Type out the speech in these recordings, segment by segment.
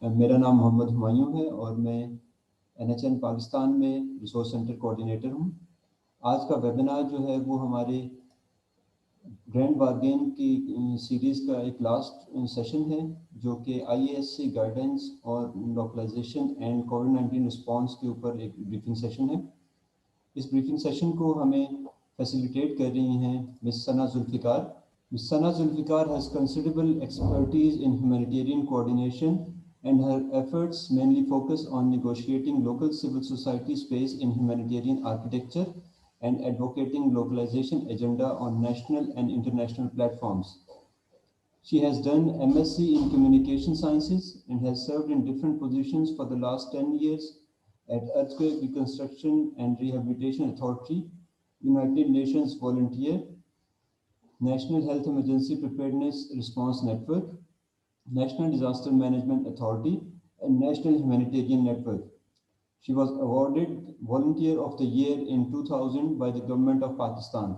میرا نام محمد ہمایوں ہے اور میں NHN پاکستان میں ریسورس سینٹر کوآرڈینیٹر ہوں۔ آج کا ویبینار جو ہے وہ ہمارے گرینڈ بارگین کی سیریز کا ایک لاسٹ سیشن ہے، جو کہ IASC گائیڈنس اور لوکلائزیشن اینڈ کووڈ-19 رسپانس کے اوپر ایک بریفنگ سیشن ہے۔ اس بریفنگ سیشن کو ہمیں فیسیلیٹیٹ کر رہی ہیں مس ثنا Zulfiqar. Ms. Sana Zulfikar has considerable expertise in humanitarian coordination, and her efforts mainly focus on negotiating local civil society space in humanitarian architecture and advocating localization agenda on national and international platforms. She has done MSc in Communication Sciences and has served in different positions for the last 10 years at Earthquake Reconstruction and Rehabilitation Authority, United Nations Volunteer, National Health Emergency Preparedness Response Network, National Disaster Management Authority, and National Humanitarian Network. She was awarded Volunteer of the Year in 2000 by the Government of Pakistan.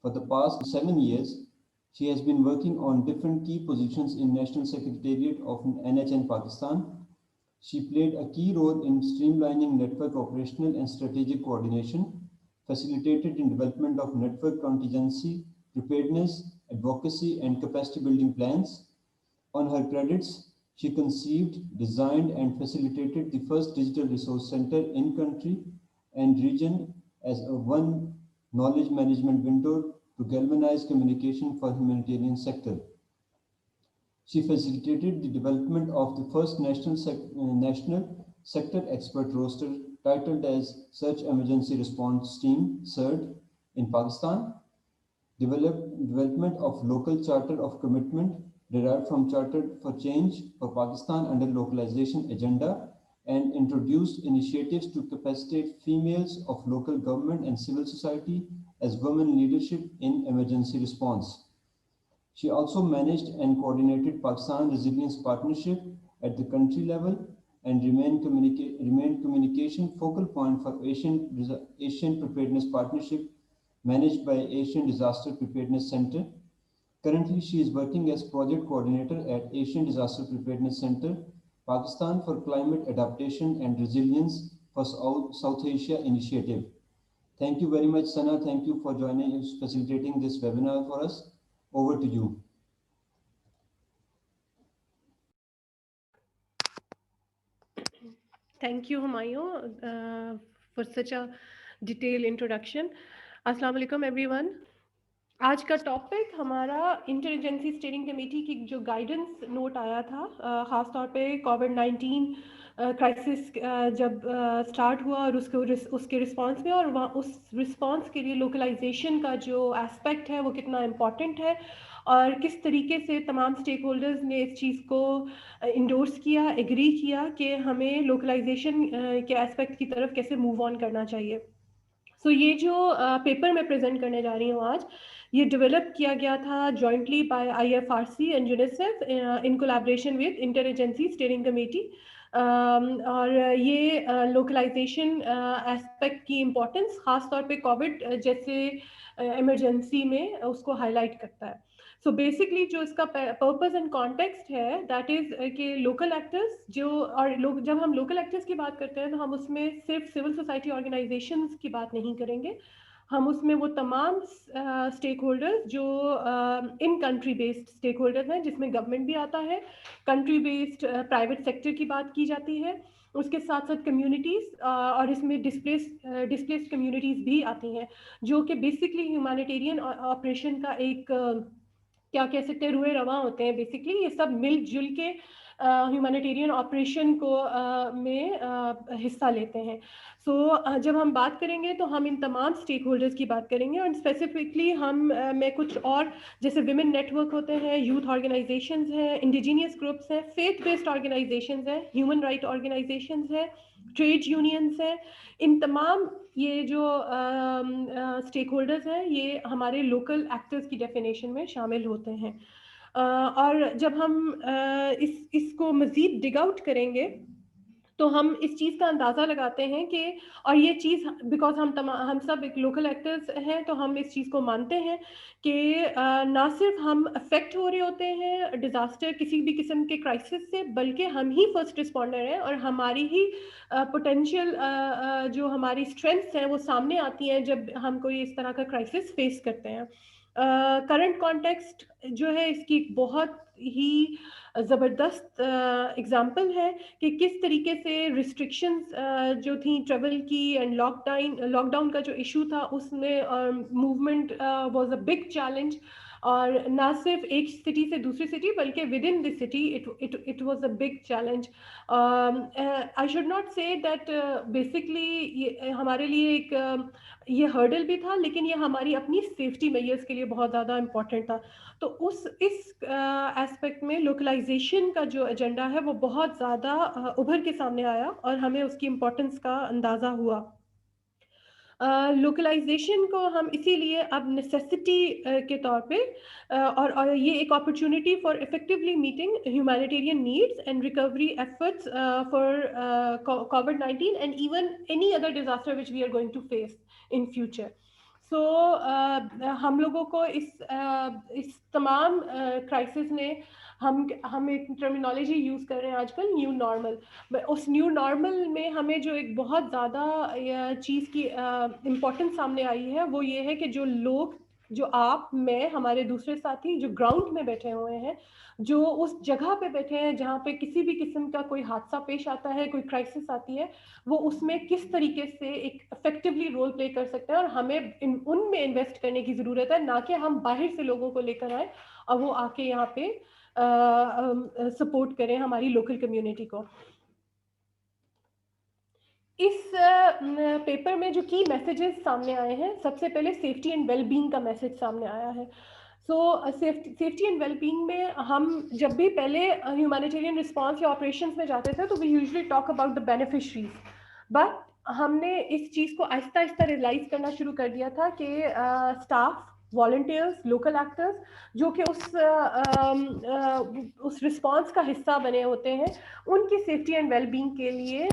For the past 7 years, she has been working on different key positions in National Secretariat of NHN Pakistan. She played a key role in streamlining network operational and strategic coordination, facilitated in development of network contingency, preparedness, advocacy, and capacity building plans. On her credits, she conceived, designed, and facilitated the first digital resource center in country and region as a one knowledge management window to galvanize communication for humanitarian sector. She facilitated the development of the first national sector expert roster titled as Search Emergency Response Team, CERT, in Pakistan. Development of local charter of commitment derived from Charter for Change for Pakistan under localization agenda, and introduced initiatives to capacitate females of local government and civil society as women leadership in emergency response. She also managed and coordinated Pakistan Resilience Partnership at the country level and remained communication focal point for Asian Preparedness Partnership managed by Asian Disaster Preparedness Center. Currently, she is working as project coordinator at Asian Disaster Preparedness Center, Pakistan for Climate Adaptation and Resilience for South Asia Initiative. Thank you very much, Sana. Thank you for joining and facilitating this webinar for us. Over to you. Thank you, Humayun, for such a detailed introduction. Assalamu alaikum everyone. آج کا topic ہمارا inter agency steering committee کی جو guidance note آیا تھا، خاص طور پہ کووڈ-19 کرائسس جب اسٹارٹ ہوا اور اس کے رسپانس میں، اور وہاں اس رسپانس کے لیے لوکلائزیشن کا جو اسپیکٹ ہے وہ کتنا امپورٹنٹ ہے، اور کس طریقے سے تمام اسٹیک ہولڈرز نے اس چیز کو انڈورس کیا، ایگری کیا کہ ہمیں لوکلائزیشن کے اسپیکٹ کی طرف کیسے موو آن کرنا چاہیے۔ سو یہ جو پیپر میں پریزنٹ کرنے جا رہی ہوں آج، یہ ڈیولپ کیا گیا تھا jointly by IFRC and UNICEF in collaboration with interagency steering committee, اور یہ لوکلائزیشن اسپیکٹ کی امپورٹنس خاص طور پہ کووڈ جیسے ایمرجنسی میں اس کو ہائی لائٹ کرتا ہے۔ سو بیسکلی جو اس کا پرپز اینڈ کانٹیکسٹ ہے دیٹ از کہ لوکل ایکٹرز جب ہم لوکل ایکٹرز کی بات کرتے ہیں تو ہم اس میں صرف سول سوسائٹی آرگنائزیشنز کی بات نہیں کریں گے، ہم اس میں وہ تمام اسٹیک ہولڈرز جو in country based stake holders ہیں، جس میں گورنمنٹ بھی آتا ہے، کنٹری بیسڈ پرائیویٹ سیکٹر کی بات کی جاتی ہے، اس کے ساتھ ساتھ کمیونٹیز، اور اس میں ڈسپلیسڈ کمیونٹیز بھی آتی ہیں، جو کہ بیسکلی ہیومینیٹیرین آپریشن کا ایک کیا کہہ سکتے ہیں روئے رواں ہوتے ہیں۔ بیسکلی یہ سب مل جل کے ہیومینیٹیرین آپریشن کو میں حصہ لیتے ہیں۔ سو جب ہم بات کریں گے تو ہم ان تمام اسٹیک ہولڈرز کی بات کریں گے، اور اسپیسیفکلی میں کچھ اور جیسے ویمن نیٹ ورک ہوتے ہیں، یوتھ آرگنائزیشنز ہیں، انڈیجینئس گروپس ہیں، فیتھ بیسڈ آرگنائزیشنز ہیں، ہیومن رائٹ آرگنائزیشنز ہیں، ٹریڈ یونینز ہیں، ان تمام یہ جو اسٹیک ہولڈرز ہیں یہ ہمارے لوکل ایکٹرز کی ڈیفینیشن میں شامل ہوتے ہیں۔ اور جب ہم اس کو مزید ڈگ آؤٹ کریں گے تو ہم اس چیز کا اندازہ لگاتے ہیں کہ، اور یہ چیز بیکاز ہم سب ایک لوکل ایکٹرز ہیں تو ہم اس چیز کو مانتے ہیں کہ نہ صرف ہم افیکٹ ہو رہے ہوتے ہیں ڈیزاسٹر کسی بھی قسم کے کرائسس سے، بلکہ ہم ہی فرسٹ رسپونڈر ہیں، اور ہماری ہی پوٹینشیل جو ہماری اسٹرینگس ہیں وہ سامنے آتی ہیں جب ہم کوئی اس طرح کا کرائسس فیس کرتے ہیں. کرنٹ کانٹیکسٹ جو ہے اس کی ایک بہت ہی زبردست اگزامپل ہے کہ کس طریقے سے ریسٹرکشنز جو تھیں ٹریول کی اینڈ لاک ڈاؤن کا جو ایشو تھا اس میں movement was a big challenge, اور نہ صرف ایک سٹی سے دوسری سٹی بلکہ with in the city it was a big challenge. I should not سے دیٹ بیسکلی ہمارے لیے ایک یہ ہرڈل بھی تھا، لیکن یہ ہماری اپنی سیفٹی میئرس کے لیے بہت زیادہ امپورٹنٹ تھا. تو اس ایسپیکٹ میں لوکلائزیشن کا جو ایجنڈا ہے وہ بہت زیادہ ابھر کے سامنے آیا اور ہمیں اس کی امپورٹنس کا اندازہ ہوا. لوکلائزیشن کو ہم اسی لیے اب نیسیسٹی کے طور پہ اور یہ ایک opportunity for effectively meeting humanitarian needs and recovery efforts for COVID-19 and even any other disaster which we are going to face in future. So ہم لوگوں کو اس تمام کرائسس نے ہم ایک ٹرمینالوجی یوز کر رہے ہیں آج کل نیو نارمل. اس نیو نارمل میں ہمیں جو ایک بہت زیادہ چیز کی امپورٹنس سامنے آئی ہے وہ یہ ہے کہ جو لوگ، جو آپ، میں، ہمارے دوسرے ساتھی جو گراؤنڈ میں بیٹھے ہوئے ہیں، جو اس جگہ پہ بیٹھے ہیں جہاں پہ کسی بھی قسم کا کوئی حادثہ پیش آتا ہے، کوئی کرائسس آتی ہے، وہ اس میں کس طریقے سے ایک افیکٹولی رول پلے کر سکتے ہیں. اور ہمیں ان میں انویسٹ کرنے کی ضرورت ہے، نہ کہ ہم باہر سے لوگوں کو لے کر آئیں اور وہ آ کے یہاں پہ سپورٹ کریں ہماری لوکل کمیونٹی کو. اس پیپر میں جو کی میسیجز سامنے آئے ہیں، سب سے پہلے سیفٹی اینڈ ویل بینگ کا میسیج سامنے آیا ہے. سو سیفٹی اینڈ ویل بینگ میں ہم جب بھی پہلے ہیومینیٹیرین رسپانس یا آپریشنس میں جاتے تھے تو we usually talk about the beneficiaries, but ہم نے اس چیز کو آہستہ آہستہ ریئلائز کرنا شروع کر دیا تھا کہ اسٹاف، والنٹیئرس، لوکل ایکٹرز جو کہ اس رسپانس کا حصہ بنے ہوتے ہیں، ان کی سیفٹی اینڈ ویل بینگ کے لیے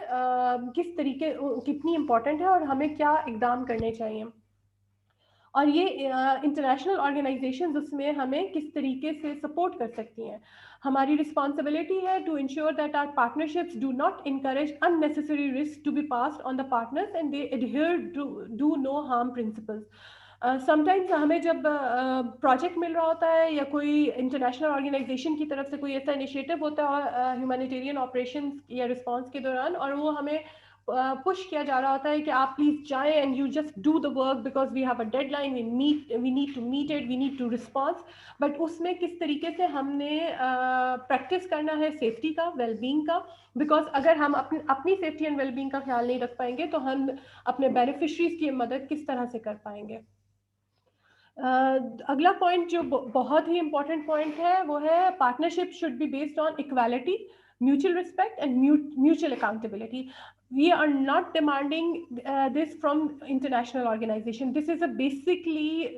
کس طریقے کتنی امپورٹنٹ ہے اور ہمیں کیا اقدام کرنے چاہیے. اور یہ انٹرنیشنل آرگنائزیشنز اس میں ہمیں کس طریقے سے سپورٹ کر سکتی ہیں. ہماری رسپانسبلٹی ہے to ensure that our partnerships do not encourage unnecessary risk to be passed on the partners and they adhere to do no harm principles. Sometimes ہمیں جب پروجیکٹ مل رہا ہوتا ہے یا کوئی انٹرنیشنل آرگنائزیشن کی طرف سے کوئی ایسا انیشیٹو ہوتا ہے ہیومینیٹیرین آپریشن یا رسپانس کے دوران، اور وہ ہمیں پش کیا جا رہا ہوتا ہے کہ آپ پلیز جائیں and you just do the work because we have a deadline, we need to meet it, we need to response. But اس میں کس طریقے سے ہم نے پریکٹس کرنا ہے سیفٹی کا، ویل بینگ کا، بیکاز اگر ہم اپنی سیفٹی اینڈ ویل بینگ کا خیال نہیں رکھ پائیں گے تو ہم اپنے بینیفیشریز کی مدد کس طرح سے کر پائیں گے. اگلا پوائنٹ جو بہت ہی امپورٹنٹ پوائنٹ ہے وہ ہے partnership should be based on equality, mutual respect and mutual accountability. We are not demanding this from international organization. This is a basically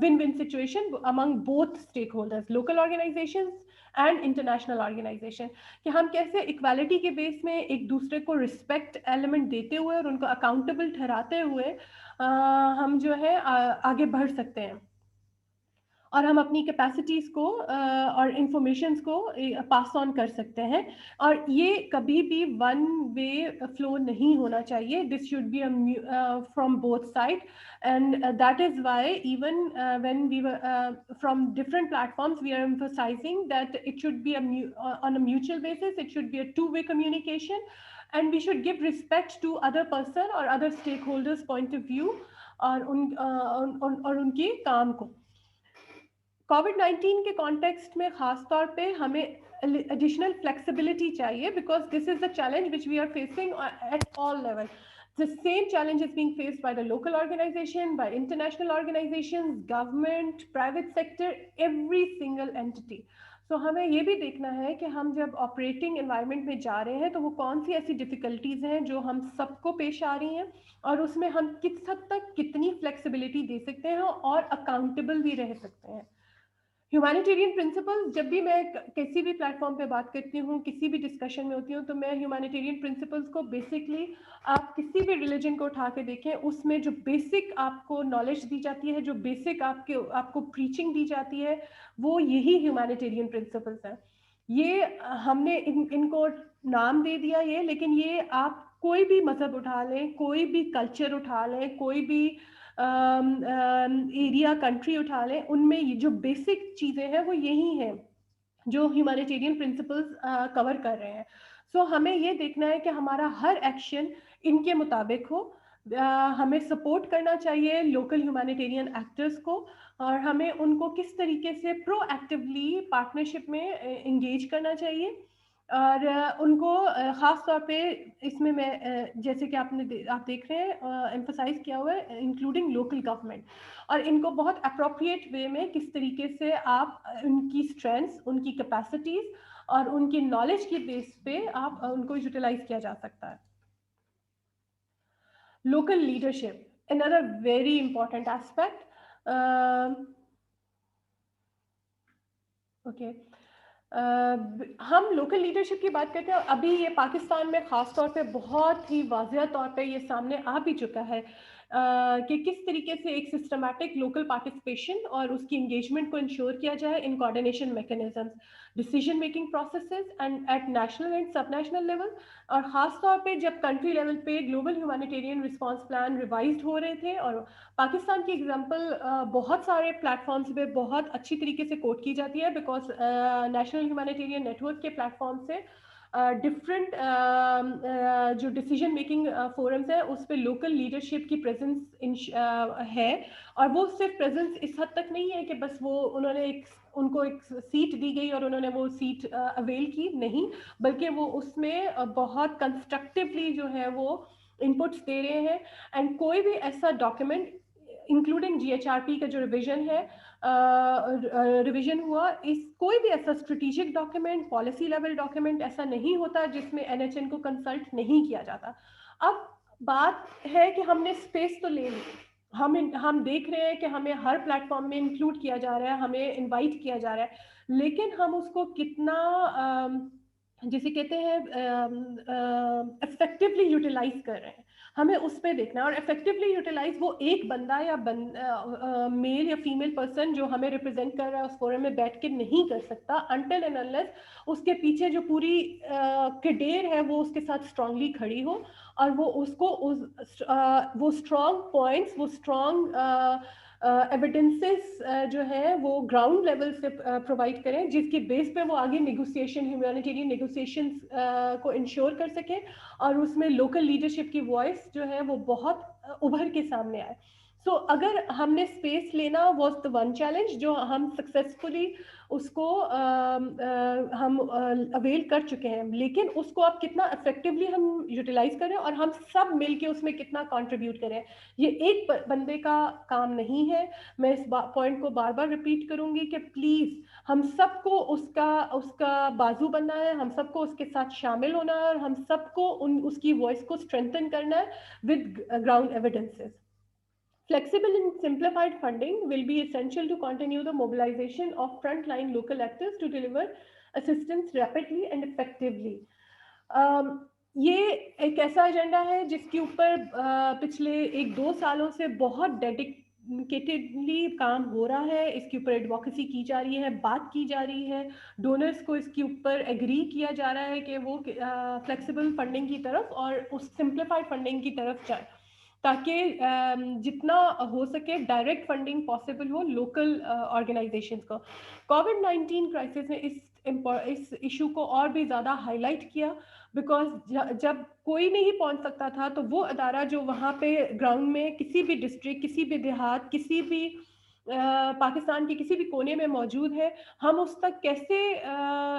win-win situation among both stakeholders, local organizations and international organization. کہ ہم کیسے equality کے بیس میں ایک دوسرے کو respect element دیتے ہوئے اور ان کو accountable ٹھہراتے ہوئے ہم جو ہے آگے بڑھ سکتے ہیں اور ہم اپنی کیپیسٹیز کو اور انفارمیشنز کو پاس آن کر سکتے ہیں. اور یہ کبھی بھی ون وے فلو نہیں ہونا چاہیے. This should be from both side and that is why even when we from different platforms we are emphasizing that it should be on a mutual basis, it should be a two-way communication and we should give respect to other person or other stakeholders point of view اور ان کی کام کو. COVID-19 کے context میں خاص طور پہ ہمیں additional flexibility چاہیے because this is the challenge which we are facing at all level. The same challenge is being faced by the local organization, by international organizations, government, private sector, every single entity. So ہمیں یہ بھی دیکھنا ہے کہ ہم جب operating environment میں جا رہے ہیں تو وہ کون سی ایسی ڈفیکلٹیز ہیں جو ہم سب کو پیش آ رہی ہیں اور اس میں ہم کس حد تک کتنی فلیکسیبلٹی دے سکتے ہیں اور اکاؤنٹیبل بھی رہ سکتے ہیں. ہیومینیٹیرین پرنسپلز، جب بھی میں کسی بھی پلیٹ فارم پہ بات کرتی ہوں، کسی بھی ڈسکشن میں ہوتی ہوں، تو میں ہیومینیٹیرین پرنسپلز کو بیسکلی آپ کسی بھی ریلیجن کو اٹھا کے دیکھیں، اس میں جو بیسک آپ کو نالج دی جاتی ہے، جو بیسک آپ کو پریچنگ دی جاتی ہے، وہ یہی ہیومینیٹیرین پرنسپلز ہیں. یہ ہم نے ان کو نام دے دیا یہ، لیکن یہ آپ کوئی بھی مذہب اٹھا لیں، کوئی بھی کلچر اٹھا لیں، کوئی بھی ایریا کنٹری اٹھا لیں، ان میں جو بیسک چیزیں ہیں وہ یہی ہیں جو ہیومینیٹیرین پرنسپلز کور کر رہے ہیں. سو ہمیں یہ دیکھنا ہے کہ ہمارا ہر ایکشن ان کے مطابق ہو. ہمیں سپورٹ کرنا چاہیے لوکل ہیومینیٹیرین ایکٹرز کو، اور ہمیں ان کو کس طریقے سے پرو ایکٹیولی پارٹنرشپ میں انگیج کرنا چاہیے. اور ان کو خاص طور پہ اس میں جیسے کہ آپ دیکھ رہے ہیں ایمفسائز کیا ہوا ہے انکلوڈنگ لوکل گورنمنٹ، اور ان کو بہت اپروپریٹ وے میں کس طریقے سے آپ ان کی اسٹرینتھس، ان کی کیپیسٹیز اور ان کی نالج کی بیس پہ آپ ان کو یوٹیلائز کیا جا سکتا ہے. Local leadership another very important aspect. Okay, ہم لوکل لیڈرشپ کی بات کرتے ہیں. ابھی یہ پاکستان میں خاص طور پہ بہت ہی واضح طور پہ یہ سامنے آ بھی چکا ہے کہ کس طریقے سے ایک سسٹمیٹک لوکل پارٹیسپیشن اور اس کی انگیجمنٹ کو انشور کیا جائے in coordination mechanisms, decision making processes and at national and sub national level. اور خاص طور پہ جب کنٹری لیول پہ global humanitarian response plan revised ہو رہے تھے، اور پاکستان کی ایگزامپل بہت سارے پلیٹ فارمس پہ بہت اچھی طریقے سے کوٹ کی جاتی ہے، because national humanitarian network کے پلیٹ فارم سے ڈفرینٹ جو ڈیسیجن میکنگ فورمز ہیں اس پہ لوکل لیڈرشپ کی پریزنس ہے. اور وہ صرف پریزنس اس حد تک نہیں ہے کہ بس وہ ان کو ایک سیٹ دی گئی اور انہوں نے وہ سیٹ اویل کی، نہیں، بلکہ وہ اس میں بہت کنسٹرکٹیولی جو ہے وہ انپٹس دے رہے ہیں. اینڈ کوئی بھی ایسا ڈاکیومنٹ انکلوڈنگ GHRP کا جو ریویژن ہے، ریویژن ہوا، کوئی بھی ایسا strategic document, policy level document ایسا نہیں ہوتا جس میں NHN کو کنسلٹ نہیں کیا جاتا. اب بات ہے کہ ہم نے اسپیس تو لے لی، ہم دیکھ رہے ہیں کہ ہمیں ہر پلیٹ فارم میں انکلوڈ کیا جا رہا ہے، ہمیں انوائٹ کیا جا رہا ہے، لیکن ہم اس کو کتنا جسے کہتے ہیں افیکٹولی یوٹیلائز کر رہے ہیں، ہمیں اس پہ دیکھنا ہے. اور افیکٹولی یوٹیلائز وہ ایک بندہ یا میل یا فیمیل پرسن جو ہمیں ریپرزینٹ کر رہا ہے اس فورم میں بیٹھ کے نہیں کر سکتا انٹل اینڈ انلیس اس کے پیچھے جو پوری کڈیر ہے وہ اس کے ساتھ اسٹرانگلی کھڑی ہو، اور وہ اس کو وہ اسٹرانگ پوائنٹس، وہ اسٹرانگ ایویڈنسز جو ہے وہ گراؤنڈ لیول سے پرووائڈ کریں، جس کی بیس پہ وہ آگے نیگوسیشن، ہیومینیٹیرین نیگوسیشنز کو انشور کر سکیں، اور اس میں لوکل لیڈرشپ کی وائس جو ہے وہ بہت ابھر کے سامنے آئے. سو اگر ہم نے اسپیس لینا واز دا ون چیلنج جو ہم سکسیزفلی اس کو ہم اویل کر چکے ہیں، لیکن اس کو اب کتنا افیکٹولی ہم یوٹیلائز کریں اور ہم سب مل کے اس میں کتنا کنٹریبیوٹ کریں. یہ ایک بندے کا کام نہیں ہے. میں اس پوائنٹ کو بار بار ریپیٹ کروں گی کہ پلیز ہم سب کو اس کا بازو بننا ہے، ہم سب کو اس کے ساتھ شامل ہونا ہے، اور ہم سب کو اس کی وائس کو اسٹرینتھن کرنا ہے with ground evidences. Flexible and simplified funding will be essential to continue the mobilization of frontline local actors to deliver assistance rapidly and effectively. یہ ایک ایسا ایجنڈا ہے جس کے اوپر پچھلے 1-2 سالوں سے بہت ڈیڈیکیٹڈلی کام ہو رہا ہے. اس کے اوپر ایڈووکیسی کی جا رہی ہے، بات کی جا رہی ہے، ڈونرز کو اس کے اوپر ایگری کیا جا رہا ہے کہ وہ فلیکسیبل فنڈنگ کی طرف اور اس سمپلیفائڈ فنڈنگ کی طرف جائے، تاکہ جتنا ہو سکے ڈائریکٹ فنڈنگ پاسبل ہو لوکل آرگنائزیشنز کو. کووڈ-19 کرائسس نے اس ایشو کو اور بھی زیادہ ہائی لائٹ کیا، بیکاز جب کوئی نہیں پہنچ سکتا تھا تو وہ ادارہ جو وہاں پہ گراؤنڈ میں کسی بھی ڈسٹرکٹ، کسی بھی دیہات، کسی بھی پاکستان کے کسی بھی کونے میں موجود ہے، ہم اس تک کیسے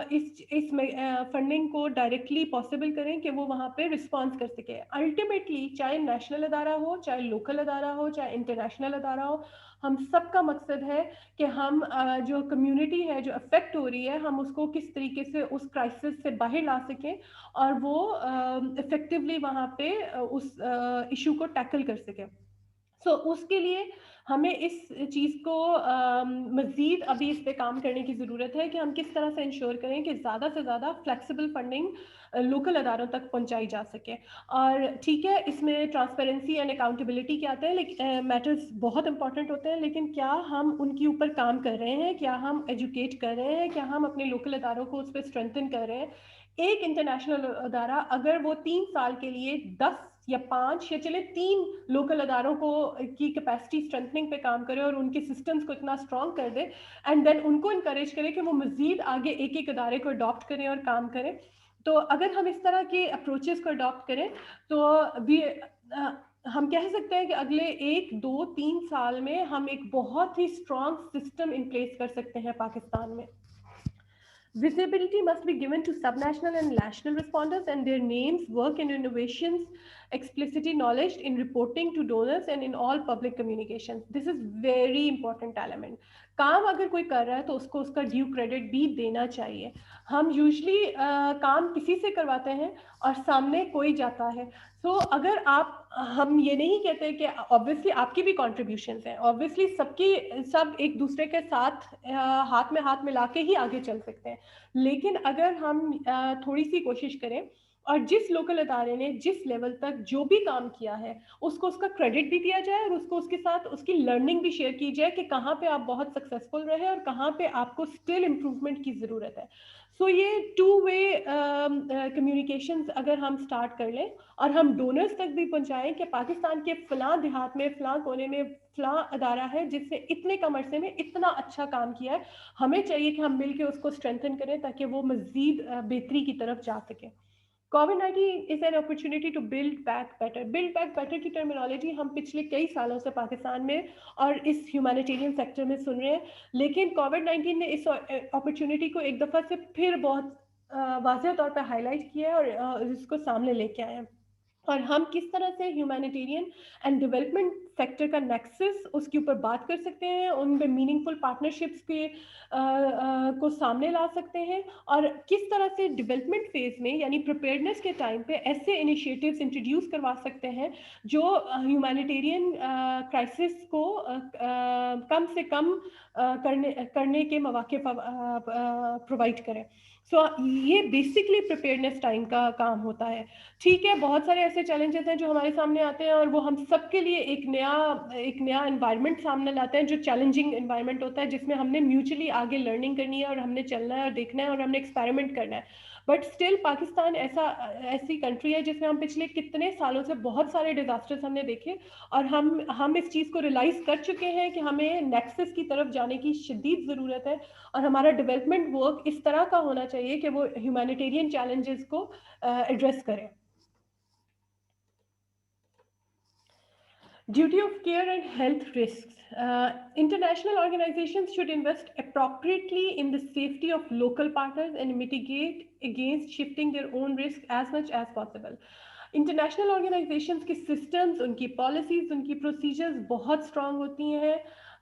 اس فنڈنگ کو ڈائریکٹلی پاسبل کریں کہ وہ وہاں پہ رسپانس کر سکے. الٹیمیٹلی چاہے نیشنل ادارہ ہو، چاہے لوکل ادارہ ہو، چاہے انٹرنیشنل ادارہ ہو، ہم سب کا مقصد ہے کہ ہم جو کمیونٹی ہے جو افیکٹ ہو رہی ہے، ہم اس کو کس طریقے سے اس کرائسس سے باہر لا سکیں اور وہ افیکٹولی وہاں پہ اس ایشو کو ٹیکل کر سکیں. سو اس کے لیے ہمیں اس چیز کو مزید ابھی اس پہ کام کرنے کی ضرورت ہے کہ ہم کس طرح سے انشور کریں کہ زیادہ سے زیادہ فلیکسیبل فنڈنگ لوکل اداروں تک پہنچائی جا سکے. اور ٹھیک ہے اس میں ٹرانسپیرنسی اینڈ اکاؤنٹیبلٹی کے آتے ہیں لیکن میٹرز بہت امپورٹنٹ ہوتے ہیں, لیکن کیا ہم ان کے اوپر کام کر رہے ہیں, کیا ہم ایجوکیٹ کر رہے ہیں, کیا ہم اپنے لوکل اداروں کو اس پہ اسٹرینتھن کر رہے ہیں. ایک انٹرنیشنل ادارہ اگر وہ 3 سال کے لیے 10 یا 5 یا چلے 3 لوکل اداروں کو کی کیپیسٹی اسٹرینتھنگ پہ کام کرے اور ان کے سسٹمز کو اتنا اسٹرانگ کر دے اینڈ دین ان کو انکریج کرے کہ وہ مزید آگے ایک ایک ادارے کو اڈاپٹ کریں اور کام کریں, تو اگر ہم اس طرح کے اپروچز کو اڈاپٹ کریں تو بھی ہم کہہ سکتے ہیں کہ اگلے 1 2 3 سال میں ہم ایک بہت ہی اسٹرانگ سسٹم ان پلیس کر سکتے ہیں پاکستان میں. Visibility must be given to subnational and national responders and their names, work and innovations explicitly acknowledged in reporting to donors and in all public communications. This is very important element. کام اگر کوئی کر رہا ہے تو اس کو اس کا due credit بھی دینا چاہیے. ہم یوزلی کام کسی سے کرواتے ہیں اور سامنے کوئی جاتا ہے, تو اگر آپ, ہم یہ نہیں کہتے کہ obviously آپ کی بھی contributions ہیں, obviously سب ایک دوسرے کے ساتھ ہاتھ میں ہاتھ ملا کے ہی آگے چل سکتے ہیں, لیکن اگر ہم تھوڑی سی کوشش کریں اور جس لوکل ادارے نے جس لیول تک جو بھی کام کیا ہے اس کو اس کا کریڈٹ بھی دیا جائے اور اس کو اس کے ساتھ اس کی لرننگ بھی شیئر کی جائے کہ کہاں پہ آپ بہت سکسیسفل رہے اور کہاں پہ آپ کو اسٹل امپروومنٹ کی ضرورت ہے. سو یہ 2 وے کمیونیکیشنز اگر ہم اسٹارٹ کر لیں اور ہم ڈونرز تک بھی پہنچائیں کہ پاکستان کے فلاں دیہات میں فلاں کونے میں فلاں ادارہ ہے جس نے اتنے کم عرصے میں اتنا اچھا کام کیا ہے, ہمیں چاہیے کہ ہم مل کے اس کو اسٹرینتھن کریں تاکہ وہ مزید بہتری کی طرف جا سکے. COVID-19 is an opportunity to build back better. Build back better کی ٹرمینالوجی ہم پچھلے کئی سالوں سے پاکستان میں اور اس ہیومینیٹیرین سیکٹر میں سن رہے ہیں, لیکن COVID-19 نے اس اپرچونٹی کو ایک دفعہ سے پھر بہت واضح طور پہ ہائی لائٹ کیا ہے اور اس کو سامنے لے کے آئے ہیں. اور ہم کس طرح سے ہیومینیٹیرین اینڈ ڈیولپمنٹ سیکٹر کا نیکسس اس کے اوپر بات کر سکتے ہیں, ان میں میننگ فل پارٹنرشپس کے کو سامنے لا سکتے ہیں, اور کس طرح سے ڈیولپمنٹ فیز میں یعنی پریپیئرنس کے ٹائم پہ ایسے انیشیٹوز انٹروڈیوس کروا سکتے ہیں جو ہیومینیٹیرین کرائسس کو کم سے کم کرنے کے مواقع پرووائڈ کریں. سو یہ بیسکلی پریپیئرنس ٹائم کا کام ہوتا ہے. ٹھیک ہے, بہت سارے ایسے چیلنجز ہیں جو ہمارے سامنے آتے ہیں اور وہ ہم سب کے لیے ایک نیا انوائرمنٹ سامنے لاتے ہیں جو چیلنجنگ انوائرمنٹ ہوتا ہے, جس میں ہم نے میوچلی آگے لرننگ کرنی ہے اور ہم نے چلنا ہے اور دیکھنا ہے اور ہم نے ایکسپیریمنٹ کرنا ہے. بٹ اسٹل پاکستان ایسی کنٹری ہے جس میں ہم پچھلے کتنے سالوں سے بہت سارے ڈیزاسٹرز ہم نے دیکھے اور ہم اس چیز کو ریلائز کر چکے ہیں کہ ہمیں نیکسس کی طرف جانے کی شدید ضرورت ہے, اور ہمارا ڈیولپمنٹ ورک اس طرح کا ہونا چاہیے کہ وہ ہیومینیٹیرین چیلنجز کو ایڈریس کرے. Duty of care and health risks. International organizations should invest appropriately in the safety of local partners and mitigate against shifting their own risk as much as possible. International organisations کی systems, ان کی policies, ان کی procedures بہت strong ہوتی ہیں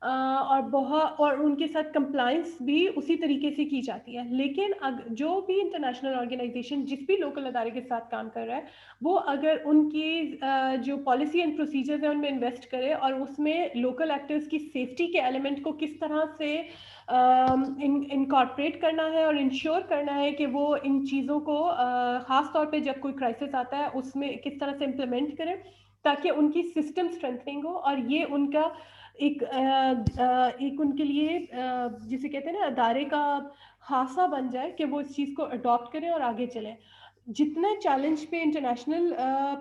اور ان کے ساتھ کمپلائنس بھی اسی طریقے سے کی جاتی ہے. لیکن جو بھی انٹرنیشنل آرگنائزیشن جس بھی لوکل ادارے کے ساتھ کام کر رہا ہے وہ اگر ان کی جو پالیسی اینڈ پروسیجرز ہیں ان میں انویسٹ کرے اور اس میں لوکل ایکٹرز کی سیفٹی کے ایلیمنٹ کو کس طرح سے انکارپوریٹ کرنا ہے اور انشور کرنا ہے کہ وہ ان چیزوں کو خاص طور پہ جب کوئی کرائسس آتا ہے اس میں کس طرح سے امپلیمنٹ کریں تاکہ ان کی سسٹم اسٹرینتھنگ ہو, اور یہ ان کا ایک ان کے لیے جسے کہتے ہیں نا ادارے کا خاصہ بن جائے کہ وہ اس چیز کو اڈاپٹ کریں اور آگے چلیں. جتنے چیلنج پہ انٹرنیشنل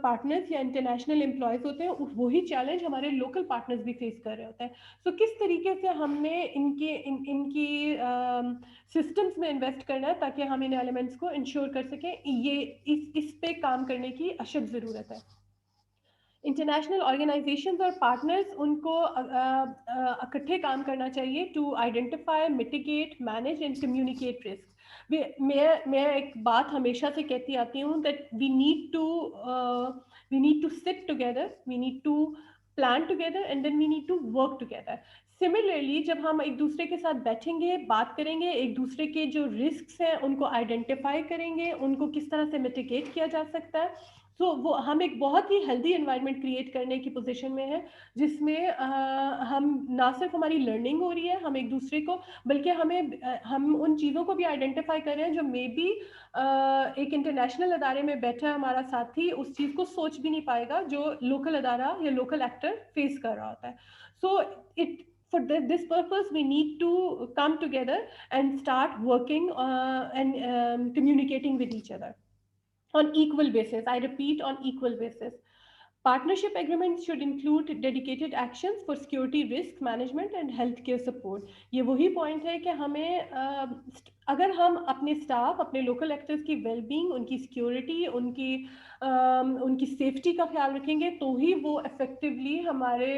پارٹنرز یا انٹرنیشنل امپلائیز ہوتے ہیں وہی چیلنج ہمارے لوکل پارٹنرز بھی فیس کر رہے ہوتے ہیں. سو کس طریقے سے ہم نے ان کی سسٹمز میں انویسٹ کرنا ہے تاکہ ہم ان ایلیمنٹس کو انشور کر سکیں, یہ اس پہ کام کرنے کی اشد ضرورت ہے. انٹرنیشنل آرگنائزیشنز اور پارٹنرز ان کو اکٹھے کام کرنا چاہیے to identify, mitigate, manage and communicate risk. میں ایک بات ہمیشہ سے کہتی آتی ہوں that we need to sit together, we need to plan together and then we need to work together. Similarly جب ہم ایک دوسرے کے ساتھ بیٹھیں گے، بات کریں گے، ایک دوسرے کے جو رسکس ہیں ان کو آئیڈینٹیفائی کریں گے، ان کو کس طرح سے میٹیگیٹ کیا جا سکتا ہے، تو وہ ہم ایک بہت ہی ہیلدی انوائرمنٹ کریٹ کرنے کی پوزیشن میں ہے، جس میں ہم نہ صرف ہماری لرننگ ہو رہی ہے ہم ایک دوسرے کو، بلکہ ہم ان چیزوں کو بھی آئیڈینٹیفائی کر رہے ہیں جو مے بی ایک انٹرنیشنل ادارے میں بیٹھا ہمارا ساتھی اس چیز کو سوچ بھی نہیں پائے گا جو لوکل ادارہ یا لوکل ایکٹر فیس کر رہا ہوتا ہے. سو for this purpose we need to come together and start working and communicating with each other on equal basis. I repeat, on equal basis. Partnership agreements should include dedicated actions for security risk management and healthcare support. یہ وہی point ہے کہ ہمیں اگر ہم اپنے staff, اپنے local actors کی ویل بینگ، ان کی سیکیورٹی، ان کی سیفٹی کا خیال رکھیں گے تو ہی وہ افیکٹولی ہمارے